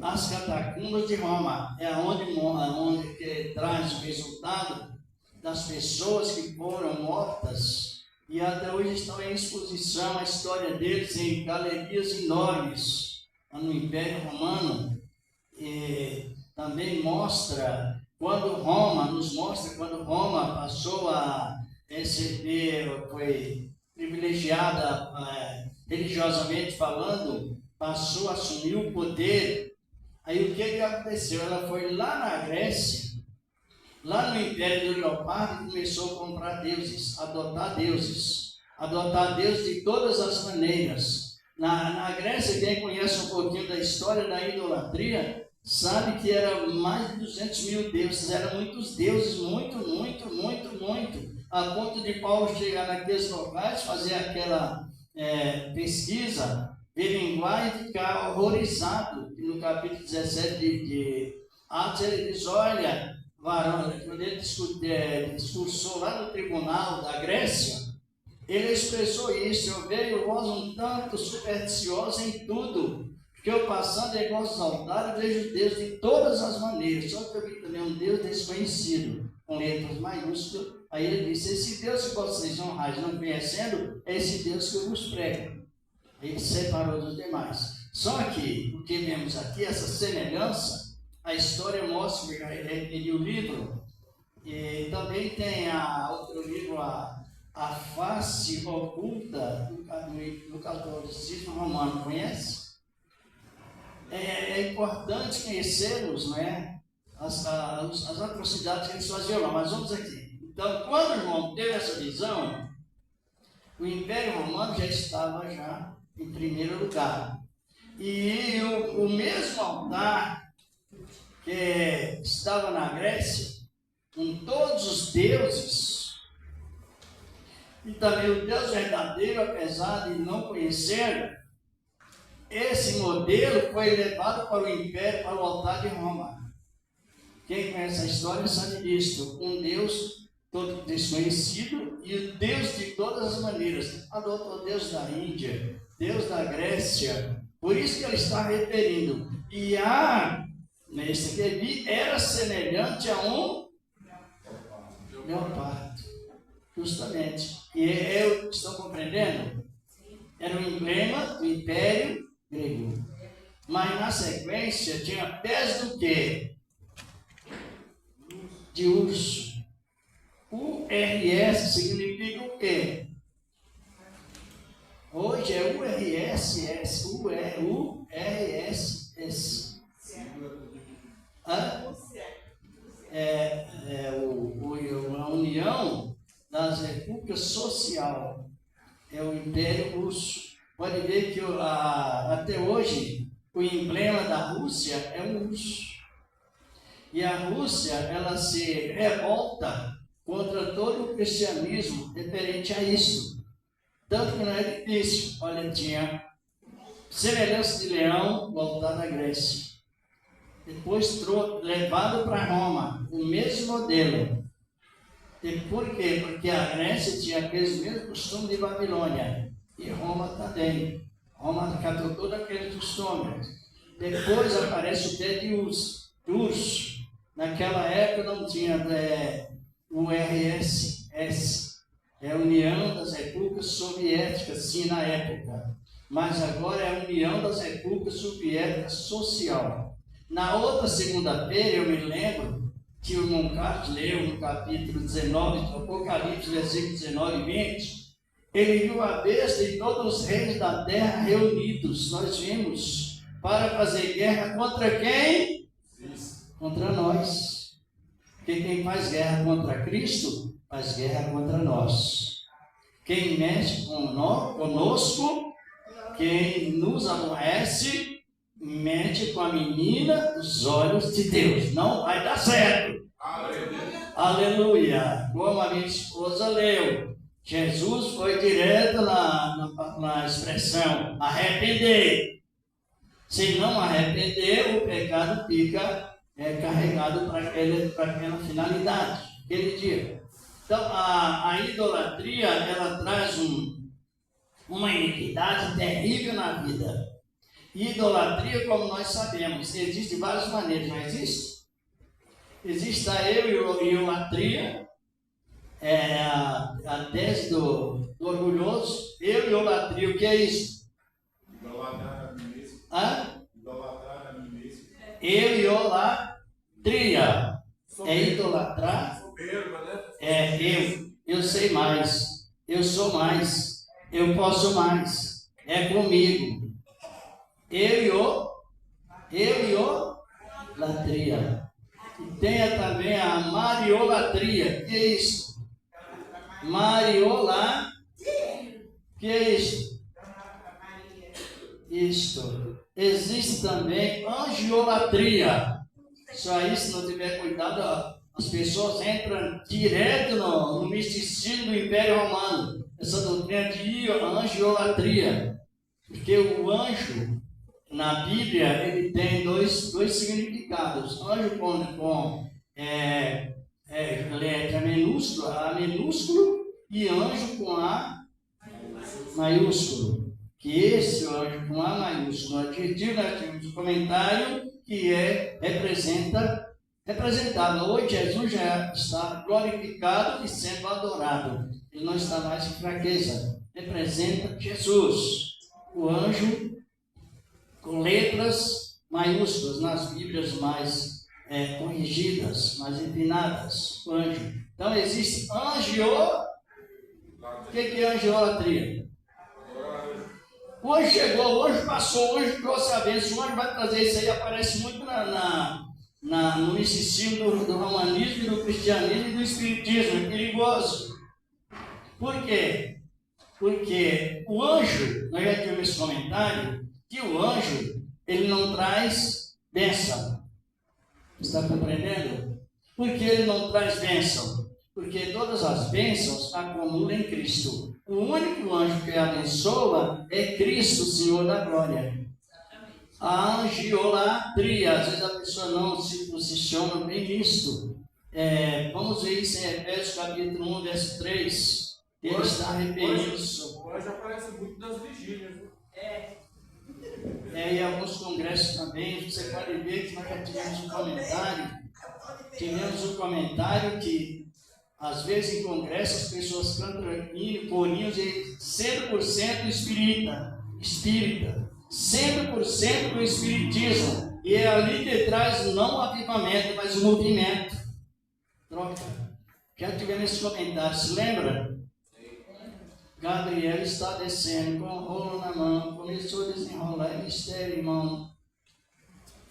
As Catacumbas de Roma é onde traz o resultado das pessoas que foram mortas e até hoje estão em exposição a história deles em galerias enormes no Império Romano. E também mostra quando Roma passou a receber, foi privilegiada religiosamente falando, passou a assumir o poder. Aí o que aconteceu? Ela foi lá na Grécia, lá no Império do Leopardo, e começou a comprar deuses, adotar deuses de todas as maneiras. Na Grécia, quem conhece um pouquinho da história da idolatria, sabe que era mais de 200 mil deuses, eram muitos deuses, muito, a ponto de Paulo chegar naqueles locais, fazer aquela pesquisa, ver linguagem e ficar horrorizado no capítulo 17 de Atos, ele diz, olha, varão, quando ele discursou lá no tribunal da Grécia, ele expressou isso: eu vejo vós um tanto supersticiosos em tudo, porque eu passando em vossos altares vejo Deus de todas as maneiras, só que eu vi também um Deus desconhecido, com letras maiúsculas. Aí ele disse: esse Deus que vocês honrais não conhecendo, é esse Deus que eu vos prego. Ele separou dos demais. Só que o que vemos aqui, essa semelhança, a história mostra ele o livro, e também tem outro livro, a face oculta do catolicismo romano, conhece? É importante conhecermos, não é? As atrocidades que eles faziam lá, mas vamos aqui. Então, quando João teve essa visão, o Império Romano já estava em primeiro lugar. E o mesmo altar que estava na Grécia, com todos os deuses, e também o Deus verdadeiro, apesar de não conhecer, esse modelo foi levado para o Império, para o altar de Roma. Quem conhece a história sabe disso. Um Deus todo desconhecido e o Deus de todas as maneiras. Adotou o Deus da Índia, Deus da Grécia. Por isso que ele está referindo. E nesse que vi, era semelhante a um leopardo. Justamente. E estão compreendendo? Era um emblema do Império Grego. Mas na sequência tinha pés do quê? De urso. URS significa o quê? Hoje é URSS. URSS. A União das Repúblicas Social. É o Império Russo. Pode ver que até hoje o emblema da Rússia é um urso. E a Rússia, ela se revolta contra todo o cristianismo referente a isso. Tanto que não é difícil. Olha, tinha semelhança de leão no altar da Grécia. Depois levado para Roma, o mesmo modelo. E por quê? Porque a Grécia tinha aqueles mesmos costumes de Babilônia. E Roma também. Roma catou todos aqueles costumes. Depois aparece o pé de urso. Naquela época não tinha o URSS. É a União das Repúblicas Soviéticas, sim, na época. Mas agora é a União das Repúblicas Soviéticas Social. Na outra segunda-feira, eu me lembro que o irmão Carlos leu no capítulo 19 do Apocalipse, versículo 19 e 20. Ele viu a besta e todos os reis da terra reunidos. Nós vimos para fazer guerra contra quem? Contra nós. Porque quem faz guerra contra Cristo, faz guerra contra nós. Quem mexe conosco, quem nos aborrece, mete com a menina dos olhos de Deus. Não vai dar certo. Aleluia. Como a minha esposa leu, Jesus foi direto na expressão arrepender. Se não arrepender, o pecado fica carregado para aquela finalidade, aquele dia. Então, a idolatria, ela traz uma iniquidade terrível na vida. Idolatria, como nós sabemos, existe de várias maneiras, não existe? Existe a idolatria, a tese do orgulhoso. Idolatria, o que é isso? Idolatrar a mim mesmo. Idolatrar a mim mesmo. Idolatria. É idolatrar. Soberba, né? Eu sei mais. Eu sou mais. Eu posso mais. É comigo. Latria. E tenha também a mariolatria. Que é isso? Que é isso? Isto. Existe também angiolatria. Só aí, se não tiver cuidado, as pessoas entram direto no misticismo do Império Romano. Essa doutrina de angiolatria. Porque o anjo na Bíblia, ele tem dois significados. Anjo com letra minúscula, A minúsculo, e anjo com A maiúsculo. Que esse anjo com A maiúsculo, adjetivo, nós temos um comentário que representado. Hoje Jesus já está glorificado e sendo adorado. Ele não está mais em fraqueza. Representa Jesus, o anjo com letras maiúsculas nas Bíblias mais corrigidas, mais empinadas, o anjo. Então existe o que é angiolatria? O anjo chegou, o anjo passou, o anjo trouxe a bênção, o anjo vai trazer isso aí, aparece muito no misticismo do romanismo, do cristianismo e do espiritismo, é perigoso. Por quê? Porque o anjo, nós já tivemos esse comentário, que o anjo, ele não traz bênção. Está compreendendo? Por que ele não traz bênção? Porque todas as bênçãos acumulam em Cristo. O único anjo que abençoa é Cristo, Senhor da glória. A angiolatria, às vezes a pessoa não se posiciona bem nisto. Vamos ver isso em Efésios capítulo 1, verso 3. Ele está referindo isso. Hoje aparece muito nas vigílias. Em alguns congressos também, você pode ver que nós já tivemos um comentário. Tivemos um comentário que, às vezes, em congressos, as pessoas cantam corinhos e 100% espírita. 100% do espiritismo. E é ali que traz não o avivamento, mas o movimento. Troca. Já tivemos esse comentário, se lembra? Gabriel está descendo com o rolo na mão, começou a desenrolar mistério, irmão.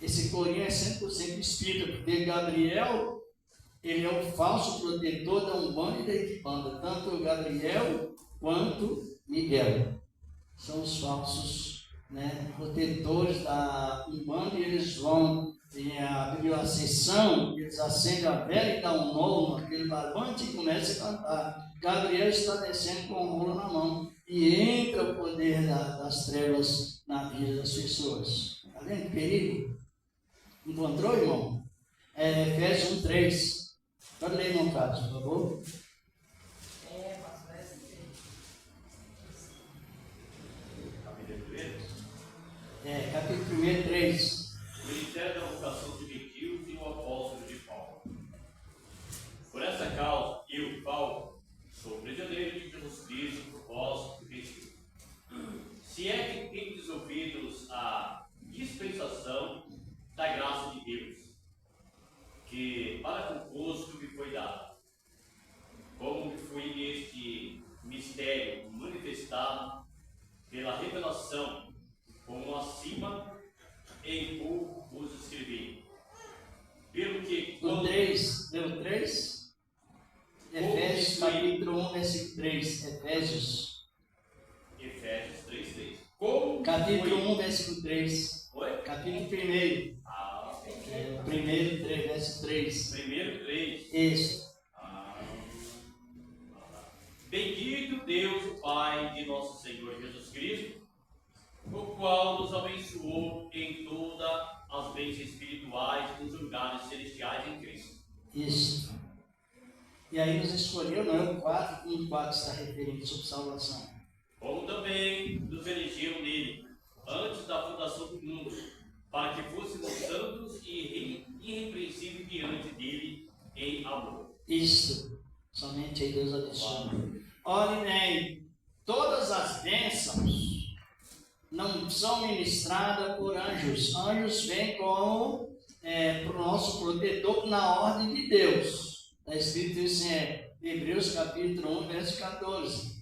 Esse corinho é 100% espírita, porque Gabriel, ele é o falso protetor da Umbanda e da Equibanda. Tanto o Gabriel quanto Miguel são os falsos, protetores da Umbanda, e eles vão abrir a sessão, eles acendem a vela e dão um nó naquele barbante e começam a cantar. Gabriel está descendo com o rolo na mão e entra o poder das trevas na vida das pessoas. Está vendo que perigo? Encontrou, irmão? Efésios 1, 3. Pode ler, irmão Carlos, por favor. Capítulo 1, 3. O ministério da vocação de gentios e o apóstolo de Paulo. Por essa causa, eu, Paulo, sou prisioneiro de Jesus Cristo, propósito de Cristo. Se é que tendes ouvidos a dispensação da graça de Deus, que para convosco me foi dada, como me foi este mistério manifestado pela revelação, como acima em pouco vos escrevi. Pelo que O 3, deu 3? Efésios capítulo 1, versículo 3. Efésios 3, 3. Capítulo 1, versículo 3. Oi? Capítulo 1. O primeiro 3, verso 3. Primeiro 3. Isso. Bendito Deus, o Pai de nosso Senhor Jesus Cristo, o qual nos abençoou em todas as bênçãos espirituais nos lugares celestiais em Cristo. Isso. E aí nos escolheu, não é o 4, como o 4 está referindo sobre salvação. Como também nos elegeu nele, antes da fundação do mundo, para que fôssemos santos e irrepreensíveis diante dele em amor. Isto, somente aí Deus abençoe. Olhem bem, todas as bênçãos não são ministradas por anjos. Anjos vêm como para o nosso protetor na ordem de Deus. Está escrito isso em Hebreus capítulo 1, verso 14.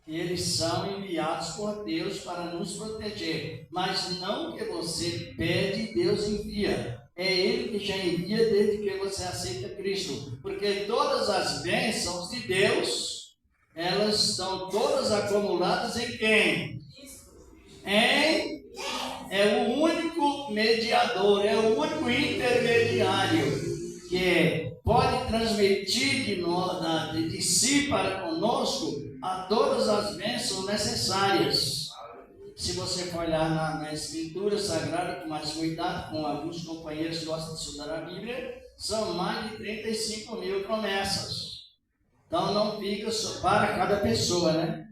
Que eles são enviados por Deus para nos proteger. Mas não que você pede, Deus envia. É Ele que já envia desde que você aceita Cristo. Porque todas as bênçãos de Deus, elas estão todas acumuladas em quem? É o único mediador, é o único intermediário que pode transmitir de si para conosco a todas as bênçãos necessárias. Se você for olhar na Escritura Sagrada com mais cuidado, com alguns companheiros que gostam de estudar a Bíblia, são mais de 35 mil promessas. Então não fica só para cada pessoa, né?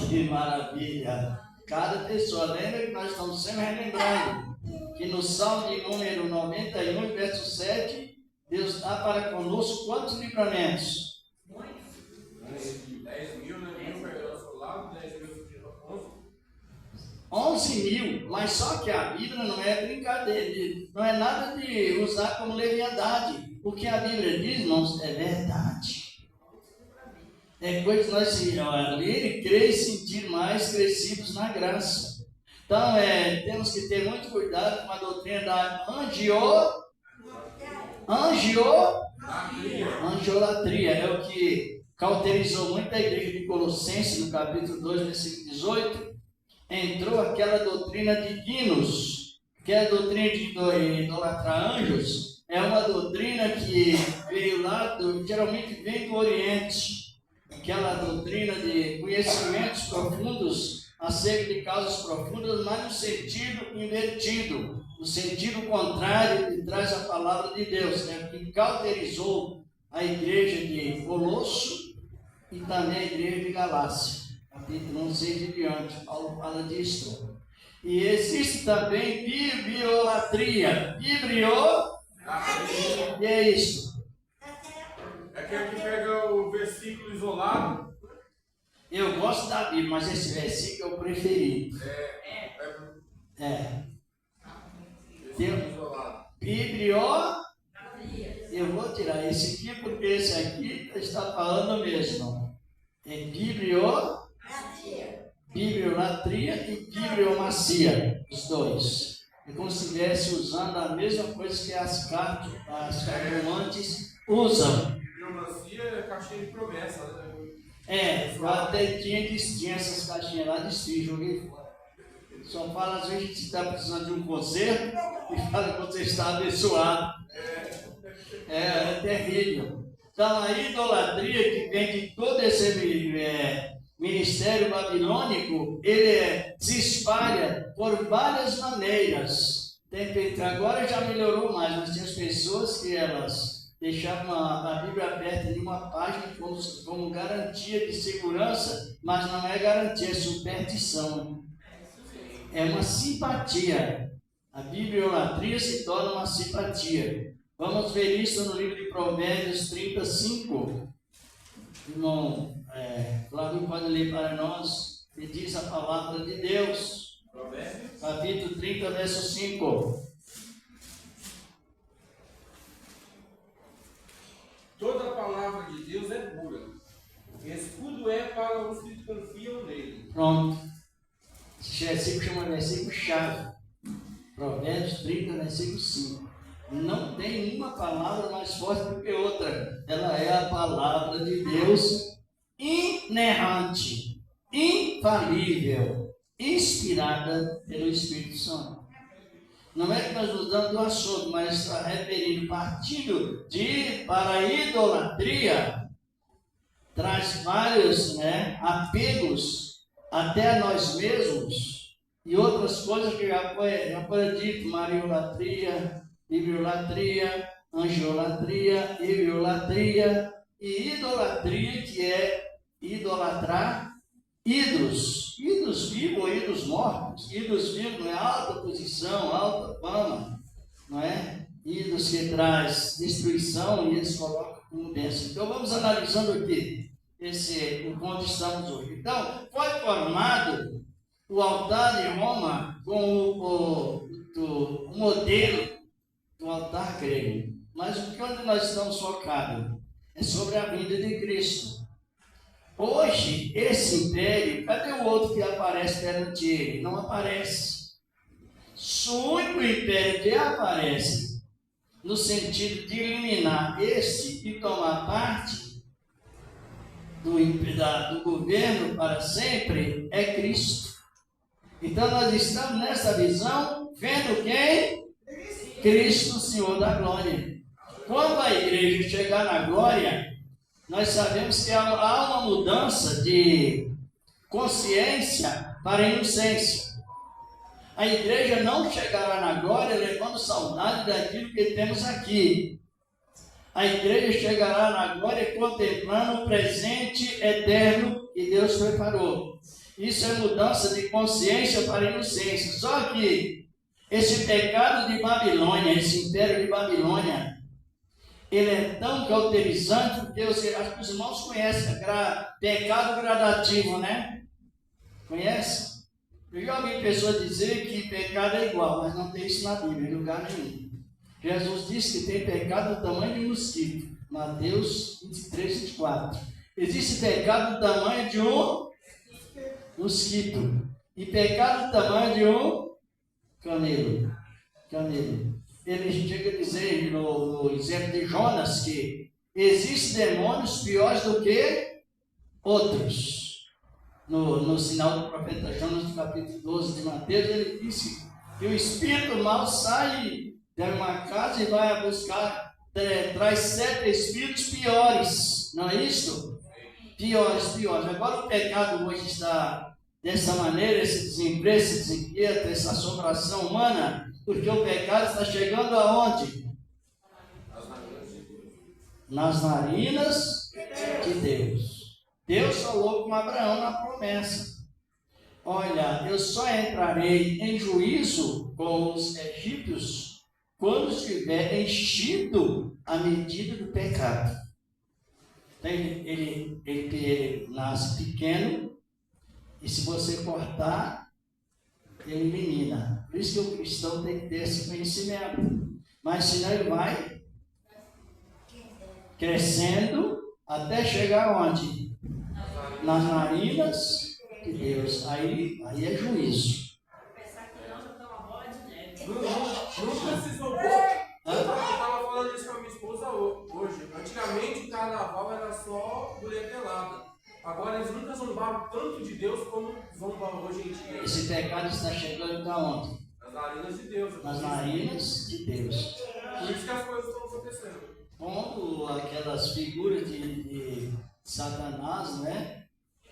Que maravilha! Cada pessoa, lembra que nós estamos sempre relembrando que no Salmo de número 91, verso 7, Deus dá para conosco quantos livramentos? 10 mil, né? 1.000 para o lado, 10 mil para 11 mil, mas só que a Bíblia não é brincadeira, não é nada de usar como leviandade. O que a Bíblia diz, irmãos, é verdade. É coisa que nós ler, crer e sentir mais crescidos na graça. Então, temos que ter muito cuidado com a doutrina da angiolatria. É o que cauterizou muito a igreja de Colossenses, no capítulo 2, versículo 18. Entrou aquela doutrina de Dinos, que é a doutrina de idolatrar anjos. É uma doutrina que veio lá, geralmente vem do Oriente. Aquela doutrina de conhecimentos profundos acerca de causas profundas, mas no sentido invertido, no sentido contrário que traz a palavra de Deus, né? Que cauterizou a igreja de Colosso e também a igreja de Galácia. Capítulo 1, 6 e diante, Paulo fala disso. E existe também bibliolatria. E é isso. É aquele que pega o versículo isolado. Eu gosto da Bíblia, mas esse versículo é o preferido. Versículo isolado. Eu vou tirar esse aqui porque esse aqui está falando mesmo. É bibliolatria e bibliomacia, os dois. É como se estivesse usando a mesma coisa que as cartomantes usam. Bibliomacia é caixinha de promessa, né? Eu até tinha essas caixinhas lá, desfiz, joguei fora. Só fala às vezes que você está precisando de um conserto e fala que você está abençoado. É terrível. Então a idolatria que vem de todo esse ministério babilônico, ele se espalha por várias maneiras. Agora já melhorou mais, mas tem as pessoas que elas deixavam a Bíblia aberta em uma página como garantia de segurança, mas não é garantia, é superstição. É uma simpatia. A bibliolatria se torna uma simpatia. Vamos ver isso no livro de Provérbios 35. Irmão Flávio pode ler para nós, que diz a palavra de Deus. Provérbios. Capítulo 30, verso 5. Toda a palavra de Deus é pura. Escudo é para os que confiam nele. Pronto. Esse versículo chama versículo-chave. Provérbios 30, versículo 5. Não tem nenhuma palavra mais forte do que outra. Ela é a palavra de Deus inerrante, infalível, inspirada pelo Espírito Santo. Não é que nós nos damos do assunto, mas está referindo partindo para a idolatria, traz vários apegos até a nós mesmos e outras coisas que já foi dito, mariolatria, bibliolatria, angiolatria, eviolatria e idolatria, que é idolatrar ídolos vivos ou ídolos mortos. Ídolos vivos não é alta posição, alta fama, não é? Ídolos que traz destruição e eles colocam como bênção. Então vamos analisando aqui onde estamos hoje. Então, foi formado o altar de Roma com o modelo do altar grego. Mas onde nós estamos focados é sobre a vinda de Cristo. Hoje, esse império, cadê o outro que aparece perante ele? Não aparece. O único império que aparece no sentido de eliminar esse e tomar parte do governo para sempre é Cristo. Então nós estamos nessa visão vendo quem? Cristo, Senhor da glória. Quando a igreja chegar na glória, nós sabemos que há uma mudança de consciência para a inocência. A igreja não chegará na glória levando saudade daquilo que temos aqui. A igreja chegará na glória contemplando o presente eterno que Deus preparou. Isso é mudança de consciência para a inocência. Só que esse pecado de Babilônia, esse império de Babilônia, ele é tão cauterizante, porque acho que os irmãos conhecem, pecado gradativo, né? Conhece? Eu já ouvi pessoas dizer que pecado é igual, mas não tem isso na Bíblia, em lugar nenhum. Jesus disse que tem pecado do tamanho de um mosquito. Mateus 23, 24. Existe pecado do tamanho de um mosquito. E pecado do tamanho de um camelo. Ele chega a dizer no exemplo de Jonas que existem demônios piores do que outros. No sinal do profeta Jonas, no capítulo 12 de Mateus, ele disse que o espírito mau sai de uma casa e vai buscar, traz 7 espíritos piores, não é isso? Piores. Agora o pecado hoje está dessa maneira, esse desemprego, esse desinquieto, essa assombração humana, porque o pecado está chegando aonde? Nas narinas de Deus. Deus falou com Abraão na promessa: olha, eu só entrarei em juízo com os egípcios quando estiver enchido a medida do pecado. Então, ele nasce pequeno, e se você cortar, ele elimina. Por isso que o cristão tem que ter esse conhecimento. Mas senão ele vai crescendo até chegar onde? Nas narinas de Deus. Aí é juízo. Nunca se soube. Eu estava falando isso com a minha esposa hoje. Antigamente o carnaval era só mulher pelada. Agora eles nunca zombaram tanto de Deus como zombam hoje em dia. Esse pecado está chegando para onde? Nas narinas de Deus. Nas narinas de Deus. Por isso que as coisas estão acontecendo. Quando aquelas figuras de Satanás, né?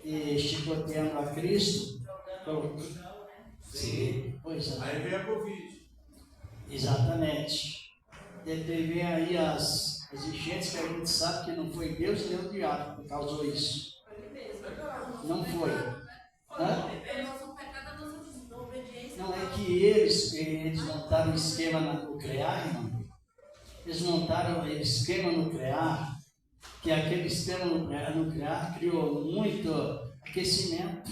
E chicoteando a Cristo. Sim. Pois é. Aí veio a Covid. Exatamente. Teve aí as enchentes que a gente sabe que não foi Deus nem o diabo que causou isso. Não foi. Hã? Não é que eles montaram um esquema nuclear, irmão. Eles montaram um esquema nuclear, que aquele esquema nuclear criou muito aquecimento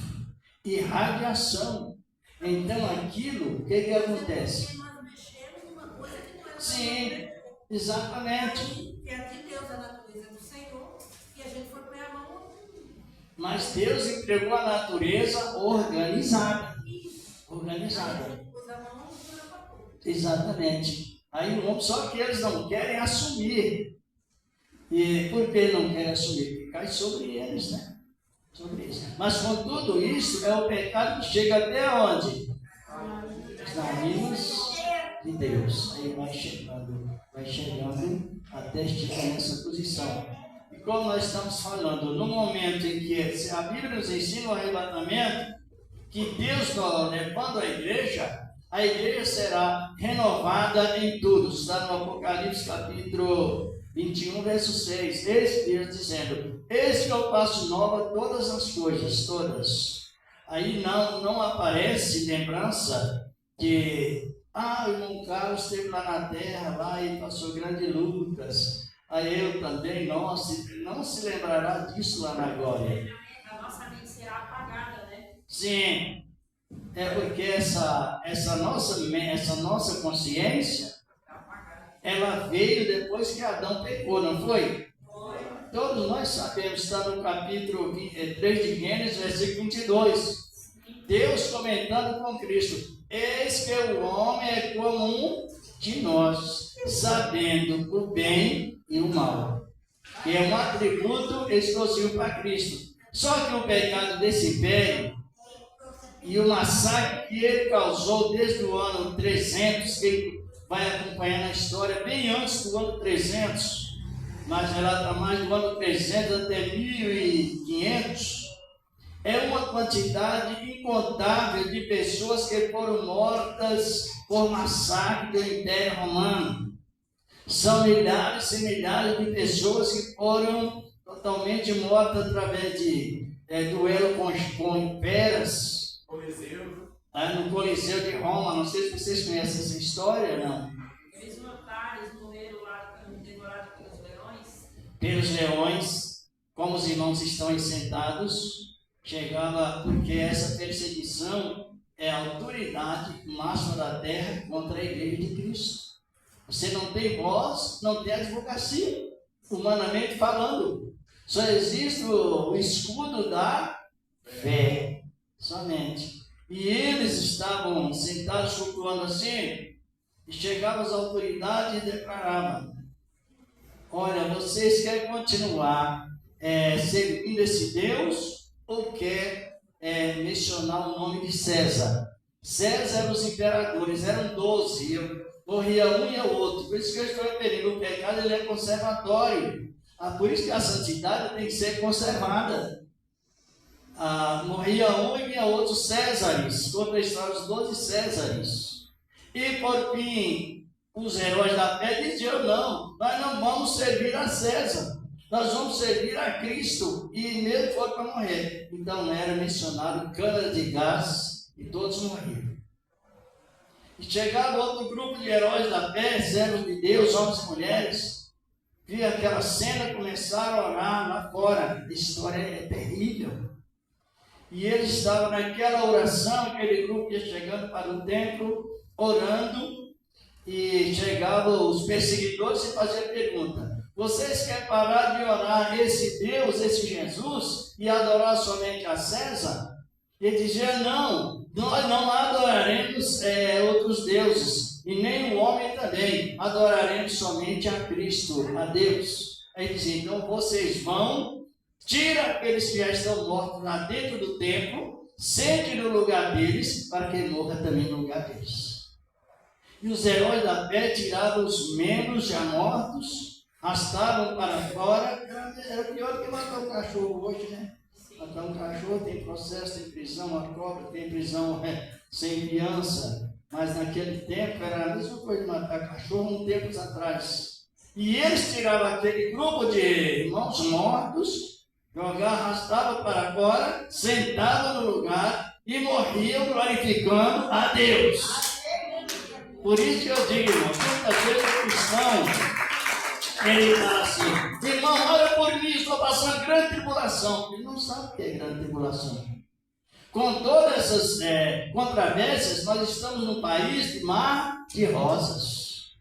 e radiação. Então aquilo, o que acontece? Sim, exatamente. Que é de Deus, a natureza do Senhor, e a gente foi pôr a mão. Mas Deus entregou a natureza organizada. Exatamente. Aí o homem, só que eles não querem assumir. E por que não querem assumir? Porque cai sobre eles, né? Sobre eles. Mas com tudo isso, é o pecado que chega até onde? As narinas de Deus. Aí vai chegando até estiver nessa posição. E como nós estamos falando, no momento em que a Bíblia nos ensina o arrebatamento, que Deus está levando a igreja será renovada em tudo. Está no Apocalipse capítulo 21, verso 6. Eis Deus dizendo: eis que eu faço nova todas as coisas, todas. Aí não aparece lembrança de o irmão Carlos esteve lá na terra, lá e passou grandes lutas. Aí eu também, não se lembrará disso lá na glória. A nossa mente será apagada, né? Sim, é porque essa nossa consciência, ela veio depois que Adão pecou, não foi? Todos nós sabemos, está no capítulo 3 de Gênesis, versículo 22. Deus comentando com Cristo: eis que o homem é como um de nós, sabendo o bem e o mal, que é um atributo exclusivo para Cristo. Só que o pecado desse império e o massacre que ele causou desde o ano 300, que vai acompanhando a história bem antes do ano 300, mas relata mais do ano 300 até 1500, É uma quantidade incontável de pessoas que foram mortas por massacre do Império Romano. São milhares e milhares de pessoas que foram totalmente mortas através de duelo com feras. Coliseu. No Coliseu de Roma. Não sei se vocês conhecem essa história, não. Eles mataram, eles morreram lá, devorados pelos leões. Pelos leões, como os irmãos estão aí sentados, chegava, porque essa perseguição é a autoridade máxima da terra contra a igreja de Cristo. Você não tem voz, não tem advocacia, humanamente falando. Só existe o escudo da fé, somente. E eles estavam sentados flutuando assim, e chegavam as autoridades e declaravam: olha, vocês querem continuar servindo esse Deus ou quer mencionar o nome de César? César eram os imperadores, eram 12, morria um e o outro. Por isso que eu estou referindo, o pecado ele é conservatório. Por isso que a santidade tem que ser conservada. Morria um e vinha outro Césares, conta a história dos 12 Césares. E por fim, os heróis da fé diziam: não, nós não vamos servir a César, nós vamos servir a Cristo. E mesmo foi para morrer. Então era mencionado câmara de gás e todos morreram. E chegava outro grupo de heróis da fé, servos de Deus, homens e mulheres, via aquela cena, começaram a orar lá fora. A história é terrível. E eles estavam naquela oração, aquele grupo ia chegando para o templo, orando, e chegavam os perseguidores e faziam pergunta: vocês querem parar de orar esse Deus, esse Jesus, e adorar somente a César? Ele dizia: não, nós não adoraremos outros deuses, e nem o homem também, adoraremos somente a Cristo, a Deus. Aí dizia: então vocês vão, tira aqueles que já estão mortos lá dentro do templo, sente no lugar deles, para que ele morra também no lugar deles. E os heróis da fé tiravam os membros já mortos, arrastavam para fora. Era pior que matar um cachorro hoje, né? Matar um cachorro tem processo, tem prisão, uma cobra tem prisão sem fiança. Mas naquele tempo era a mesma coisa de matar cachorro, tempos atrás. E eles tiravam aquele grupo de irmãos mortos, jogavam, arrastavam para fora, sentavam no lugar e morriam glorificando a Deus. Por isso que eu digo, irmão, muitas vezes o cristão, ele fala assim: irmão, ora por mim, estou passando grande tribulação. Ele não sabe o que é grande tribulação. Com todas essas controvérsias, nós estamos num país de mar de rosas,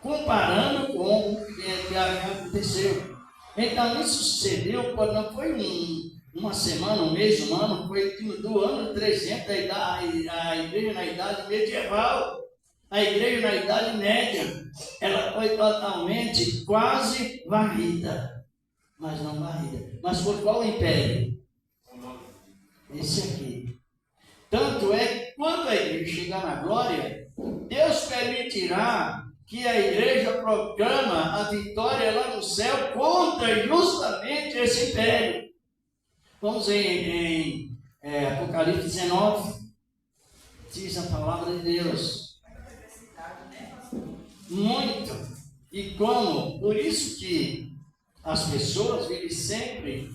comparando com o que aconteceu. Então, isso sucedeu, não foi uma semana, um mês, um ano, foi do ano 300, a igreja na idade medieval. A igreja na Idade Média, ela foi totalmente quase varrida, mas não varrida. Mas por qual império? Esse aqui. Tanto é que quando a igreja chegar na glória, Deus permitirá que a igreja proclama a vitória lá no céu contra justamente esse império. Vamos em Apocalipse 19, diz a palavra de Deus. Muito. E como? Por isso que as pessoas vivem sempre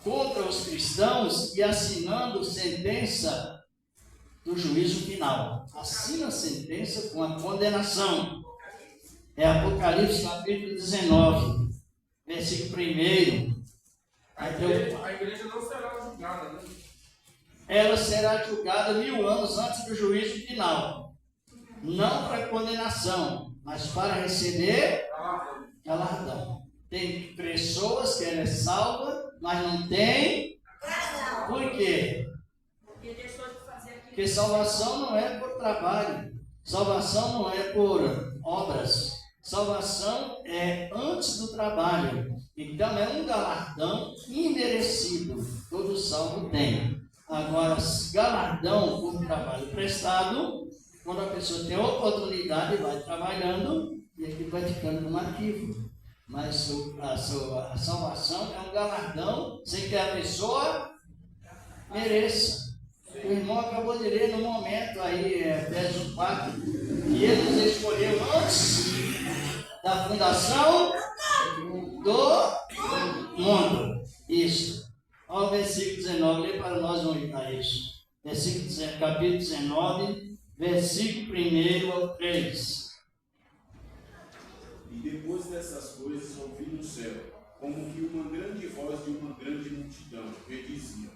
contra os cristãos e assinando sentença do juízo final. Assina a sentença com a condenação. É Apocalipse capítulo 19, versículo 1. A igreja não será julgada, né? Ela será julgada 1000 anos antes do juízo final. Não para condenação, mas para receber galardão. Tem pessoas que ela é salva, mas não tem. Por quê? Porque salvação não é por trabalho, salvação não é por obras, salvação é antes do trabalho. Então é um galardão imerecido, todo salvo tem. Agora, galardão por trabalho prestado, quando a pessoa tem oportunidade, vai trabalhando e aqui vai ficando no arquivo. Mas a salvação é um galardão sem que a pessoa mereça. O irmão acabou de ler no momento aí, Efésios 4, que ele nos escolheu antes da fundação do mundo. Isso. Olha o versículo 19, lê para nós onde isso. Capítulo 19, versículo 1 ao 3. E depois dessas coisas ouvi no céu, como que uma grande voz de uma grande multidão, que dizia: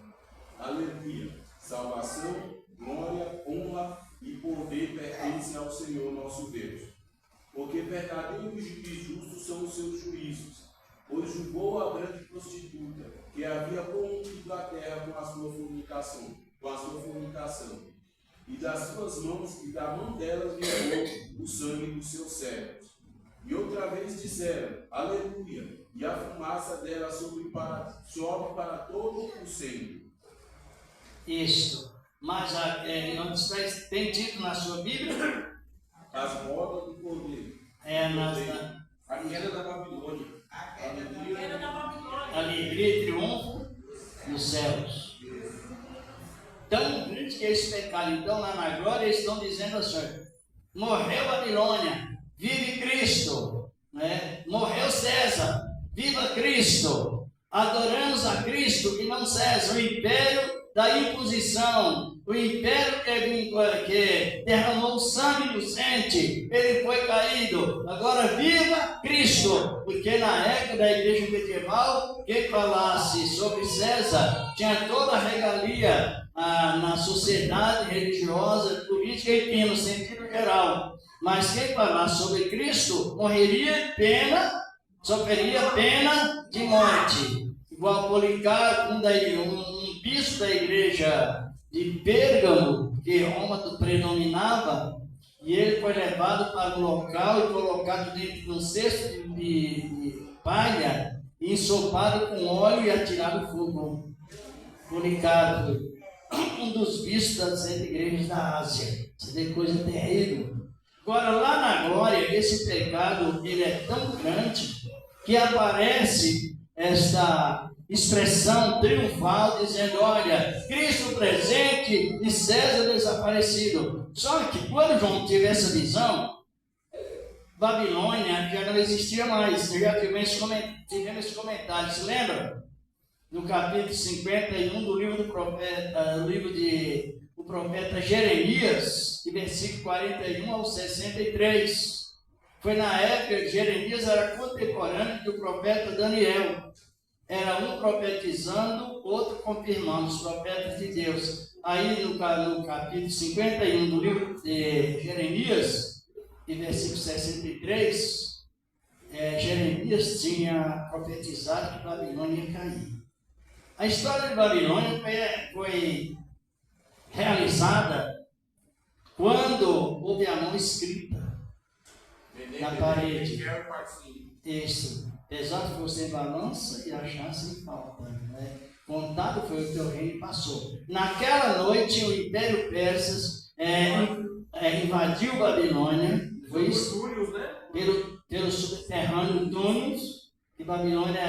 Aleluia, salvação, glória, honra e poder pertencem ao Senhor nosso Deus. Porque verdadeiros e justos são os seus juízos, pois julgou a grande prostituta, que havia corrompido a terra com a sua fornicação, e das suas mãos e da mão delas livrou o sangue dos seus servos. E outra vez disseram: Aleluia, e a fumaça dela sobe para todo o centro. Isto. Mas onde tem dito na sua Bíblia? As rodas do poder. A queda da Babilônia. Alegria e triunfo nos céus. Tão grande que esse pecado. Então, lá na glória, eles estão dizendo assim: morreu Babilônia, vive Cristo. Né? Morreu César, viva Cristo. Adoramos a Cristo e não César, o império da imposição, o império que derramou sangue inocente, ele foi caído. Agora viva Cristo, porque na época da igreja medieval, quem falasse sobre César tinha toda a regalia na sociedade religiosa, política e no sentido geral. Mas quem falasse sobre Cristo morreria sofreria pena de morte. Igual Policarpo, um bispo da igreja de Pérgamo, que Roma predominava, e ele foi levado para um local e colocado dentro de um cesto de palha, ensopado com óleo e atirado no fogo. Policarpo, um dos bispos das igrejas da Ásia. Isso é coisa terrível. Agora, lá na glória, esse pecado ele é tão grande que aparece esta expressão triunfal dizendo: olha, Cristo presente e César desaparecido. Só que quando João teve essa visão, Babilônia já não existia mais. Eu já tivemos esse comentário, se lembra? No capítulo 51 do livro do profeta, o profeta Jeremias, de versículo 41 ao 63. Foi na época que Jeremias era contemporâneo do profeta Daniel. Era um profetizando, outro confirmando, os profetas de Deus. Aí no capítulo 51 do livro de Jeremias, de versículo 63, Jeremias tinha profetizado que Babilônia ia cair. A história de Babilônia foi realizada quando houve a mão escrita na parede. Isso. Pesado foi sem balança e achar sem falta. Né? Contado foi o que o rei passou. Naquela noite, o Império Persas invadiu Babilônia. Foi isso? Pelo subterrâneo Túnios. E Babilônia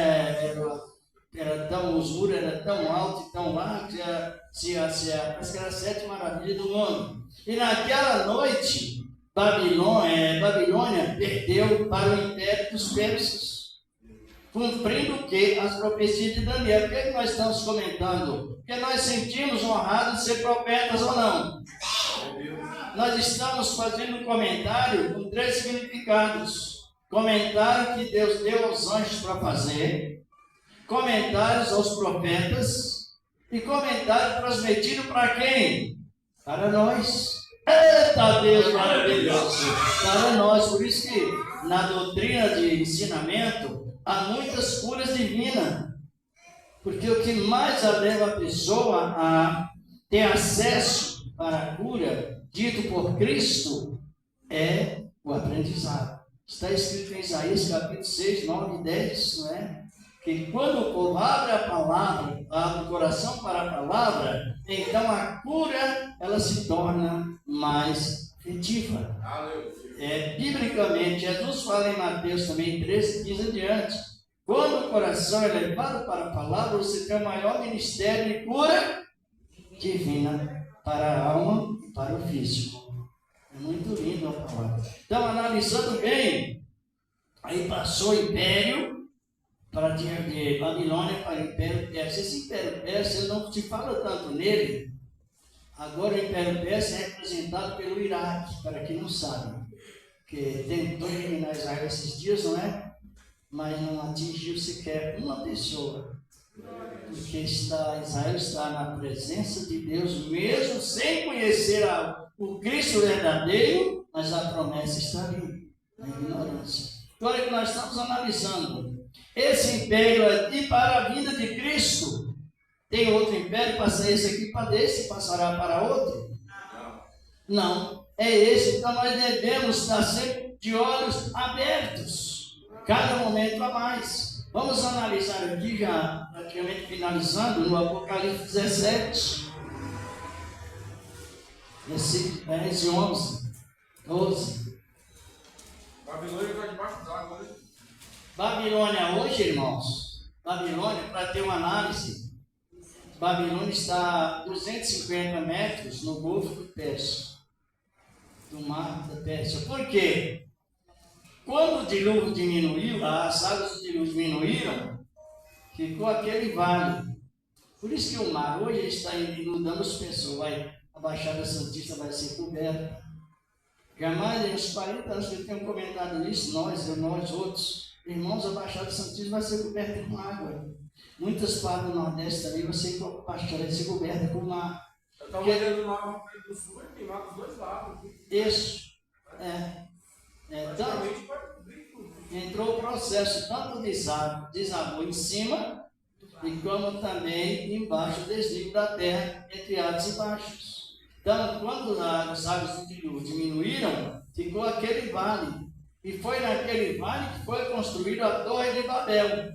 os muros eram tão altos e tão largos, parece que era a 7ª maravilha do mundo. E naquela noite, Babilônia perdeu para o Império dos Persas. Cumprindo o que? As profecias de Daniel. O que nós estamos comentando? Porque nós sentimos honrados de ser profetas ou não? Nós estamos fazendo um comentário com 3 significados. Comentário que Deus deu aos anjos para fazer, comentários aos profetas e comentário transmitido para quem? Para nós. Eita Deus maravilhoso! Para nós. Por isso que na doutrina de ensinamento há muitas curas divinas, porque o que mais leva a pessoa a ter acesso para a cura, dito por Cristo, é o aprendizado. Está escrito em Isaías capítulo 6, 9 e 10, não é? Que quando o povo abre a palavra, abre o coração para a palavra, então a cura ela se torna mais efetiva. Biblicamente, Jesus fala em Mateus também 13, 15 adiante. Quando o coração é levado para a palavra, você tem o maior ministério de cura divina para a alma e para o físico. É muito lindo a palavra. Então, analisando bem, aí passou o império de Babilônia para o Império Persa. Esse Império Persa não se fala tanto nele. Agora o Império Persa é representado pelo Iraque, para quem não sabe, que tentou eliminar Israel esses dias, não é? Mas não atingiu sequer uma pessoa, porque Israel está na presença de Deus, mesmo sem conhecer o Cristo verdadeiro, mas a promessa está ali, na ignorância. Agora que nós estamos analisando, esse império aqui para a vida de Cristo, tem outro império, passa esse aqui para desse, passará para outro? Não, é esse. Então nós devemos estar sempre de olhos abertos, cada momento a mais. Vamos analisar aqui, já praticamente finalizando, no Apocalipse 17, versículos 10 e 11, 12. Babilônia está debaixo d'água, né? Babilônia hoje, irmãos, Babilônia, para ter uma análise, Babilônia está a 250 metros no Golfo do Pérsia, do mar da Pérsia. Por quê? Quando o dilúvio diminuiu, as águas do dilúvio diminuíram, ficou aquele vale. Por isso que o mar hoje está inundando as pessoas. A Baixada Santista vai ser coberta. Jamais, nos 40 anos que eu tenho comentado isso, nós outros, irmãos, a Baixada Santista vai ser coberta com água. Muitas partes do Nordeste também vai ser coberta com mar. Eu estava olhando lá no Rio Grande do Sul, tem lá dos dois lados. Isso. Então, entrou o processo tanto desabou em cima, e como também embaixo, o desnível da terra, entre altos e baixos. Então, quando as águas do dilúvio diminuíram, ficou aquele vale. E foi naquele vale que foi construída a Torre de Babel.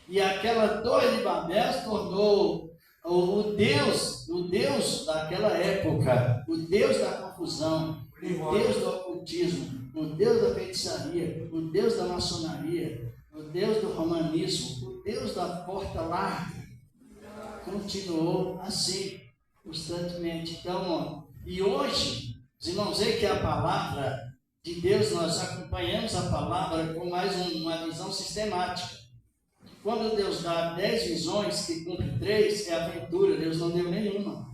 E aquela Torre de Babel se tornou o Deus daquela época, o Deus da confusão, o Deus do ocultismo, o Deus da feitiçaria, o Deus da maçonaria, o Deus do romanismo, o Deus da porta larga. Continuou assim, constantemente. Então, e hoje, os irmãos veem que a palavra de Deus, nós acompanhamos a palavra com mais uma visão sistemática. Quando Deus dá 10 visões, que cumpre 3, é aventura, Deus não deu nenhuma.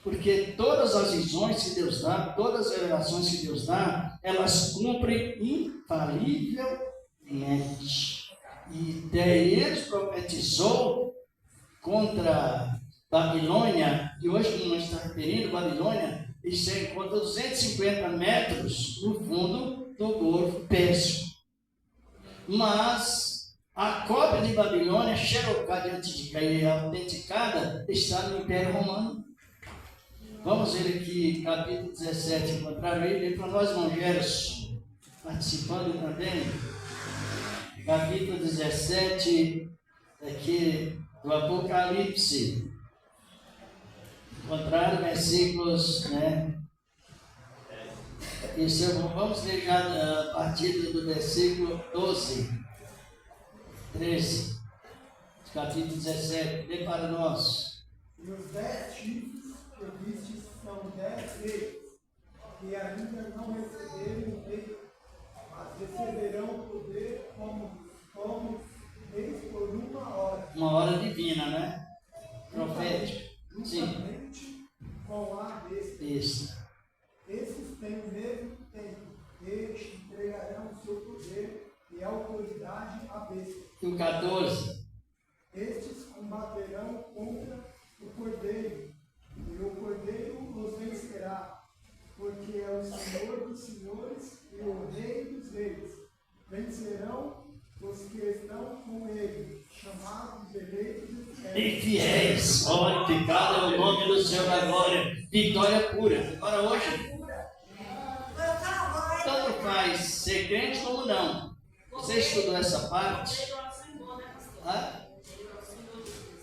Porque todas as visões que Deus dá, todas as revelações que Deus dá, elas cumprem infalivelmente. E daí ele profetizou contra Babilônia, e hoje não está referindo Babilônia, e se encontra 250 metros no fundo do Golfo Pérsico. Mas a cópia de Babilônia, xerocada e autenticada, está no Império Romano. Vamos ver aqui, capítulo 17, encontrar ele para nós, irmão Gerson, participando também. Capítulo 17, aqui do Apocalipse. Encontrar versículos, né? Isso, vamos ler já a partir do versículo 12, 13, capítulo 17. Lê para nós. E os 10 chifres que viste são 10 reis, que ainda não receberam o rei, mas receberão poder como reis por uma hora. Uma hora divina, né? Profética. Sim. Com a besta. Isso. Esses têm o mesmo tempo, eles entregarão o seu poder e autoridade à besta. E o 14. Estes combaterão contra o cordeiro, e o cordeiro os vencerá, porque é o Senhor dos senhores e o Rei dos reis. Vencerão os que estão com ele, chamados eleitos e fiéis. Glorificado é o nome do Senhor da glória. Vitória pura. Para hoje, tanto faz ser crente como não. Você estudou essa parte?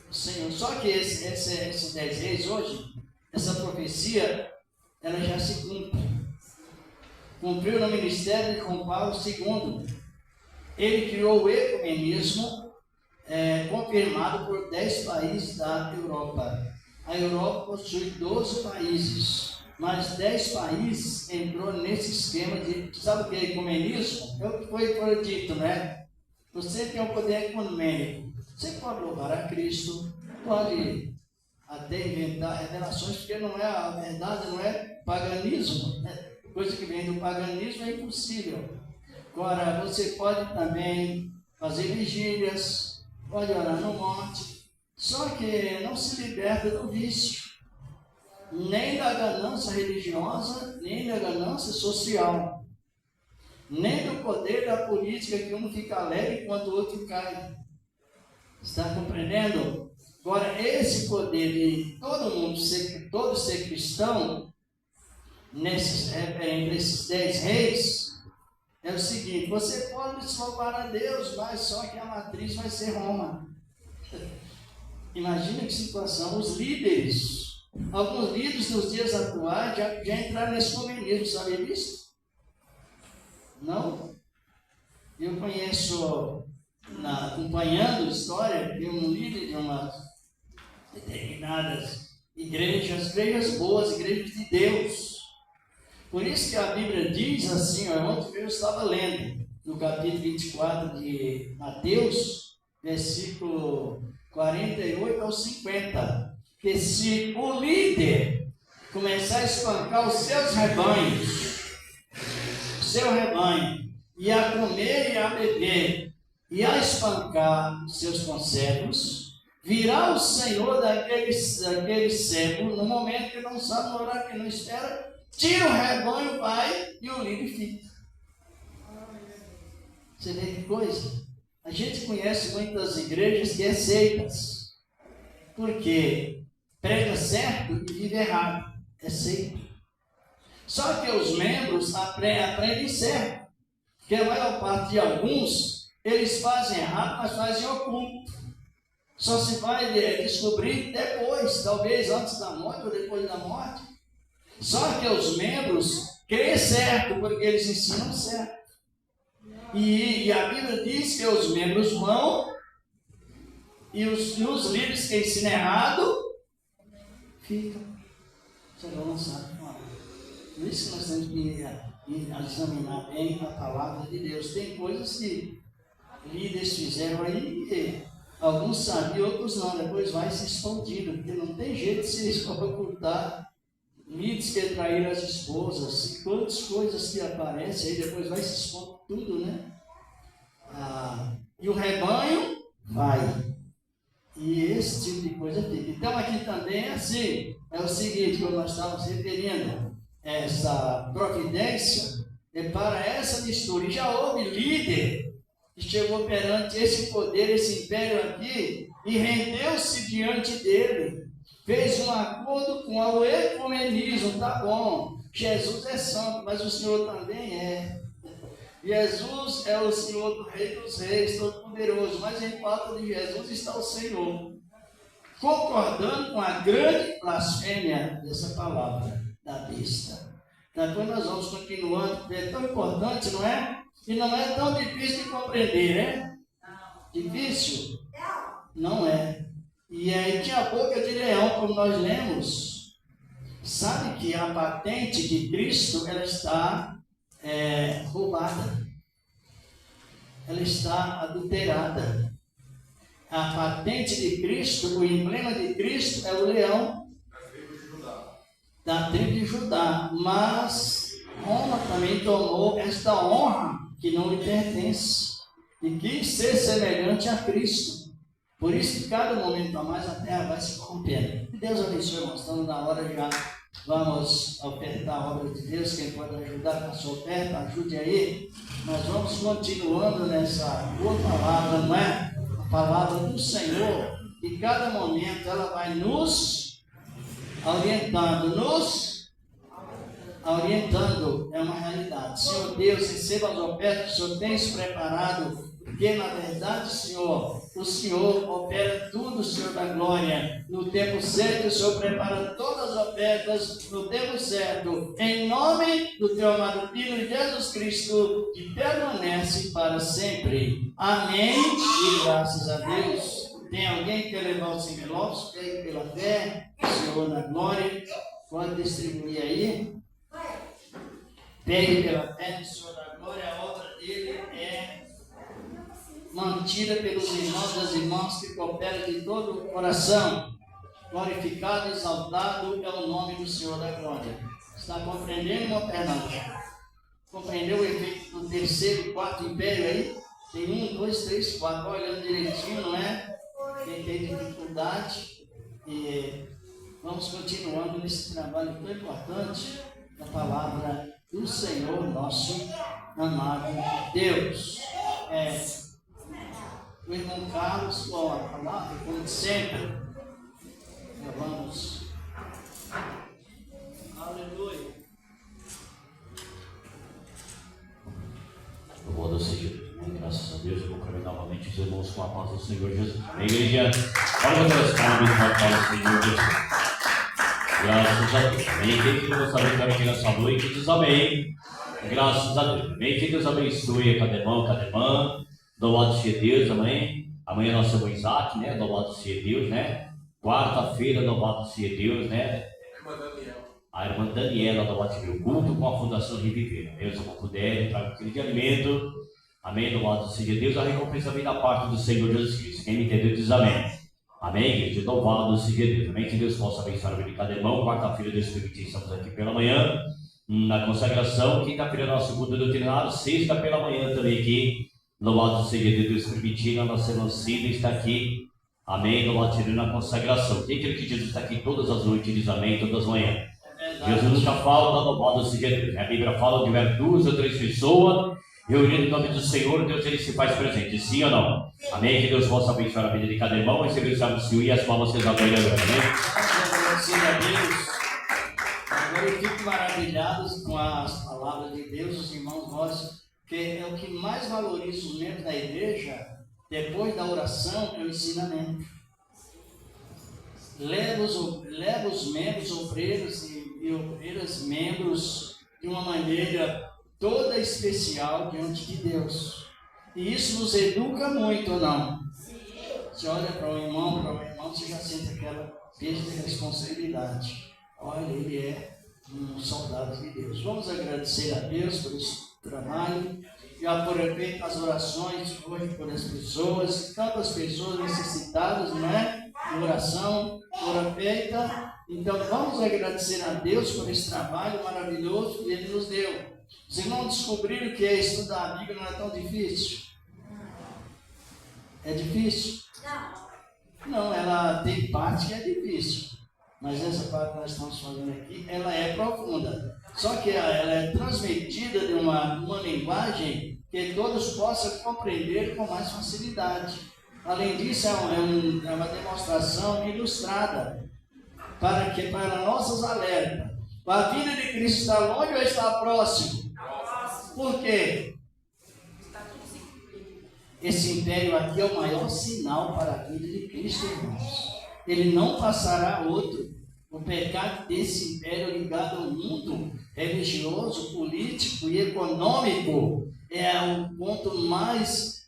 O Senhor. Só que esses 10 reis hoje, essa profecia, ela já se cumpre. Cumpriu no ministério de João Paulo II. Ele criou o ecumenismo, confirmado por 10 países da Europa. a Europa possui 12 países, mas 10 países entrou nesse esquema de, sabe o que é ecumenismo? É o que foi dito, né? Você tem o poder ecumênico. Você pode louvar a Cristo, pode até inventar revelações, porque não é a verdade, não é paganismo. Né? Coisa que vem do paganismo é impossível. Agora, você pode também fazer vigílias, pode orar no monte, só que não se liberta do vício, nem da ganância religiosa, nem da ganância social, nem do poder da política, que um fica alegre enquanto o outro cai. Está compreendendo? Agora, esse poder de todo mundo ser cristão, entre esses 10 reis, é o seguinte: você pode se louvar a Deus, mas só que a matriz vai ser Roma. Imagina que situação. Os líderes, alguns líderes nos dias atuais já entraram nesse comunismo, sabe disso? Não? Eu conheço, acompanhando a história, de um líder de umas determinadas igrejas boas, igrejas de Deus. Por isso que a Bíblia diz assim, ontem eu estava lendo, no capítulo 24 de Mateus, versículo 48 ao 50, que se o líder começar a espancar os seus rebanhos, o seu rebanho, e a comer e a beber, e a espancar os seus conservos, virá o Senhor daquele servo, no momento que não sabe, no horário que não espera, tira o rebanho, vai, e o líder fica. Você vê que coisa? A gente conhece muitas igrejas que é seitas, porque prega certo e vive errado, é seita. Só que os membros aprendem certo, porque a maior parte de alguns, eles fazem errado, mas fazem oculto. Só se vai descobrir depois, talvez antes da morte ou depois da morte. Só que os membros creem certo, porque eles ensinam certo. E a Bíblia diz que os membros vão, e os líderes que ensinam errado, ficam. Você não sabe. Por isso que nós temos que examinar bem a palavra de Deus. Tem coisas que líderes fizeram aí que alguns sabiam, outros não. Depois vai se escondido, porque não tem jeito de se ocultar. Líderes que traíram as esposas, e quantas coisas que aparecem aí, depois vai se expor tudo, né? E o rebanho vai. E esse tipo de coisa fica. Então aqui também é assim, é o seguinte, quando nós estamos referindo essa providência, é para essa mistura. E já houve líder que chegou perante esse poder, esse império aqui, e rendeu-se diante dele. Fez um acordo com o ecumenismo, tá bom. Jesus é santo, mas o Senhor também é. Jesus é o Senhor do Rei dos Reis, todo-poderoso, mas em falta de Jesus está o Senhor. Concordando com a grande blasfêmia dessa palavra, da besta. Então nós vamos continuando, porque é tão importante, não é? E não é tão difícil de compreender, né? Difícil? Não é. E aí tinha a boca de leão, como nós lemos. Sabe que a patente de Cristo, ela está roubada. Ela está adulterada. A patente de Cristo, o emblema de Cristo é o leão da tribo de Judá. Mas Roma também tomou esta honra que não lhe pertence e quis ser semelhante a Cristo. Por isso que cada momento a mais a terra vai se corrompendo. Deus abençoe, irmãos. Estamos na hora já. Vamos ofertar a obra de Deus. Quem pode ajudar com a sua oferta, ajude aí. Nós vamos continuando nessa boa palavra, não é? A palavra do Senhor. E cada momento ela vai nos orientando. Orientando é uma realidade. Senhor Deus, receba as ofertas que o Senhor tem se preparado. Porque, na verdade, Senhor, o Senhor opera tudo, Senhor da glória. No tempo certo, o Senhor prepara todas as ofertas no tempo certo. Em nome do Teu amado Filho Jesus Cristo, que permanece para sempre. Amém. E graças a Deus. Tem alguém que quer levar os envelopes? Pegue pela fé, o Senhor na glória. Pode distribuir aí. Pegue pela fé, o Senhor na glória. A obra dele é mantida pelos irmãos das irmãs que cooperam de todo o coração. Glorificado e exaltado é o nome do Senhor da glória. Está compreendendo, meu Fernando? Compreendeu o efeito do terceiro e quarto império aí? Tem 1, 2, 3, 4. Olhando direitinho, não é? Quem tem dificuldade. E vamos continuando nesse trabalho tão importante da palavra do Senhor, nosso amado Deus. O irmão Carlos, com a palavra, como sempre. Vamos. Aleluia. Louvado seja Deus, graças a Deus. Eu vou caminhar novamente os irmãos com a paz do Senhor Jesus. Amém, igreja? Olha as palmas com a paz do Senhor Jesus. Graças a Deus. Amém. Quem que não sabe aqui nessa noite diz amém. Graças a Deus. Amém. Que Deus abençoe cada irmão, cada irmã. Louvado seja Deus, amém. Amanhã nós temos Isaac, né? Louvado seja Deus, né? Quarta-feira, louvado seja Deus, né? A irmã Daniela, louvado seja o culto com a Fundação Reviver. Deus, se não puder, traga aquele de alimento. Amém, louvado seja Deus. A recompensa vem da parte do Senhor Jesus Cristo. Quem me entendeu diz amém. Amém, igreja. Louvado seja Deus. Amém, que Deus possa abençoar a vida de cada irmão. Quarta-feira, Deus permitir, estamos aqui pela manhã, na consagração. Quinta-feira, nosso culto doutrinário. Sexta pela manhã também aqui. Louvado seja Deus, permitindo a nossa irmã Cida está aqui. Amém, louvado seja Deus na consagração. Quem quer que Jesus está aqui todas as noites, diz amém, todas as manhãs. Jesus nunca falta, louvado seja Deus. A Bíblia fala que tiver 2 ou 3 pessoas reunidas em nome do Senhor, Deus ele se faz presente, sim ou não? Amém, que Deus possa abençoar a vida de cada irmão. Esse Deus sabe se e as palmas que eles apoiam agora, amém? Glória a Deus. Agora eu fico maravilhado com as palavras de Deus, os irmãos nossos, que é o que mais valoriza os membros da igreja, depois da oração, é o ensinamento. Leva os membros, obreiros e obreiras, membros, de uma maneira toda especial diante de Deus. E isso nos educa muito, ou não? Você olha para um irmão, você já sente aquela peso de responsabilidade. Olha, ele é um soldado de Deus. Vamos agradecer a Deus por esse trabalho. Eu aproveito as orações hoje por as pessoas, tantas pessoas necessitadas, né? De oração, ora feita. Então vamos agradecer a Deus por esse trabalho maravilhoso que Ele nos deu. Os irmãos descobriram que estudar a Bíblia não é tão difícil? É difícil? Não, ela tem parte que é difícil. Mas essa parte que nós estamos fazendo aqui, ela é profunda. Só que ela é transmitida de uma linguagem que todos possam compreender com mais facilidade. Além disso, é uma demonstração ilustrada para nossas alertas. A vida de Cristo está longe ou está próximo? Por quê? Esse império aqui é o maior sinal para a vida de Cristo, irmãos. Ele não passará outro. O pecado desse império ligado ao mundo religioso, político e econômico é o ponto mais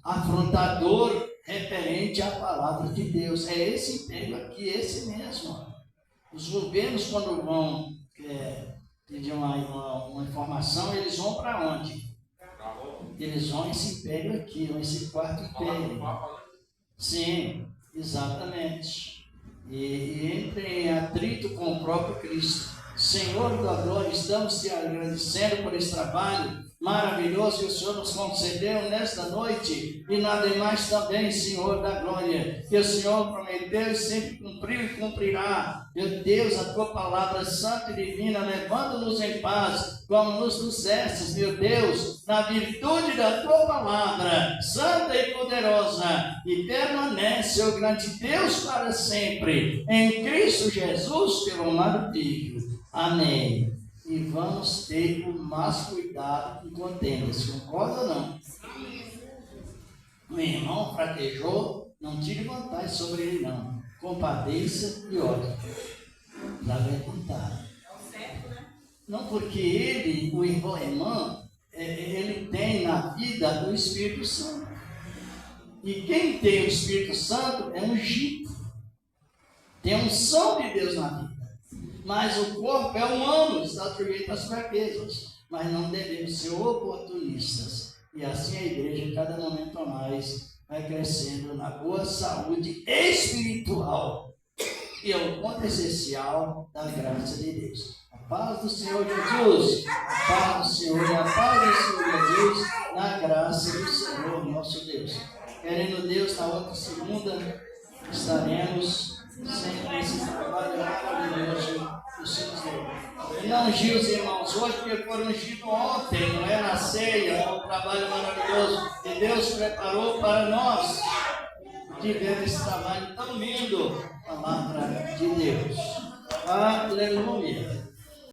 afrontador referente à palavra de Deus. É esse império aqui, esse mesmo. Os governos, quando vão pedir uma informação, eles vão para onde? Eles vão esse império aqui, esse quarto império. Sim, exatamente. E entra em atrito com o próprio Cristo. Senhor da glória, estamos te agradecendo por esse trabalho maravilhoso que o Senhor nos concedeu nesta noite, e nada mais também, Senhor da glória, que o Senhor prometeu e sempre cumpriu e cumprirá. Meu Deus, a tua palavra santa e divina, levando-nos em paz, como nos dissestes, meu Deus, na virtude da tua palavra, santa e poderosa, e permanece, ó grande Deus, para sempre, em Cristo Jesus, teu amado Filho. Amém. E vamos ter o mais cuidado com contendas. Concorda ou não? O irmão fraquejou, não tire vantagem sobre ele não. Compadeça e ore. Dá vontade. Não, porque ele, o irmão, ele tem na vida o Espírito Santo. E quem tem o Espírito Santo é ungido. Tem a unção de Deus na vida. Mas o corpo é humano, está sujeito às fraquezas. Mas não devemos ser oportunistas. E assim a igreja, cada momento a mais, vai crescendo na boa saúde espiritual. E é o ponto essencial da graça de Deus. A paz do Senhor Jesus, a paz do Senhor e a paz do Senhor Jesus, na graça do Senhor nosso Deus. Querendo Deus, na outra segunda, estaremos sempre nesse trabalho maravilhoso do Senhor. E não ungir os irmãos hoje, porque foram ungidos ontem, não é na ceia, é um trabalho maravilhoso que Deus preparou para nós. Tivemos esse trabalho tão lindo, palavra de Deus. Aleluia.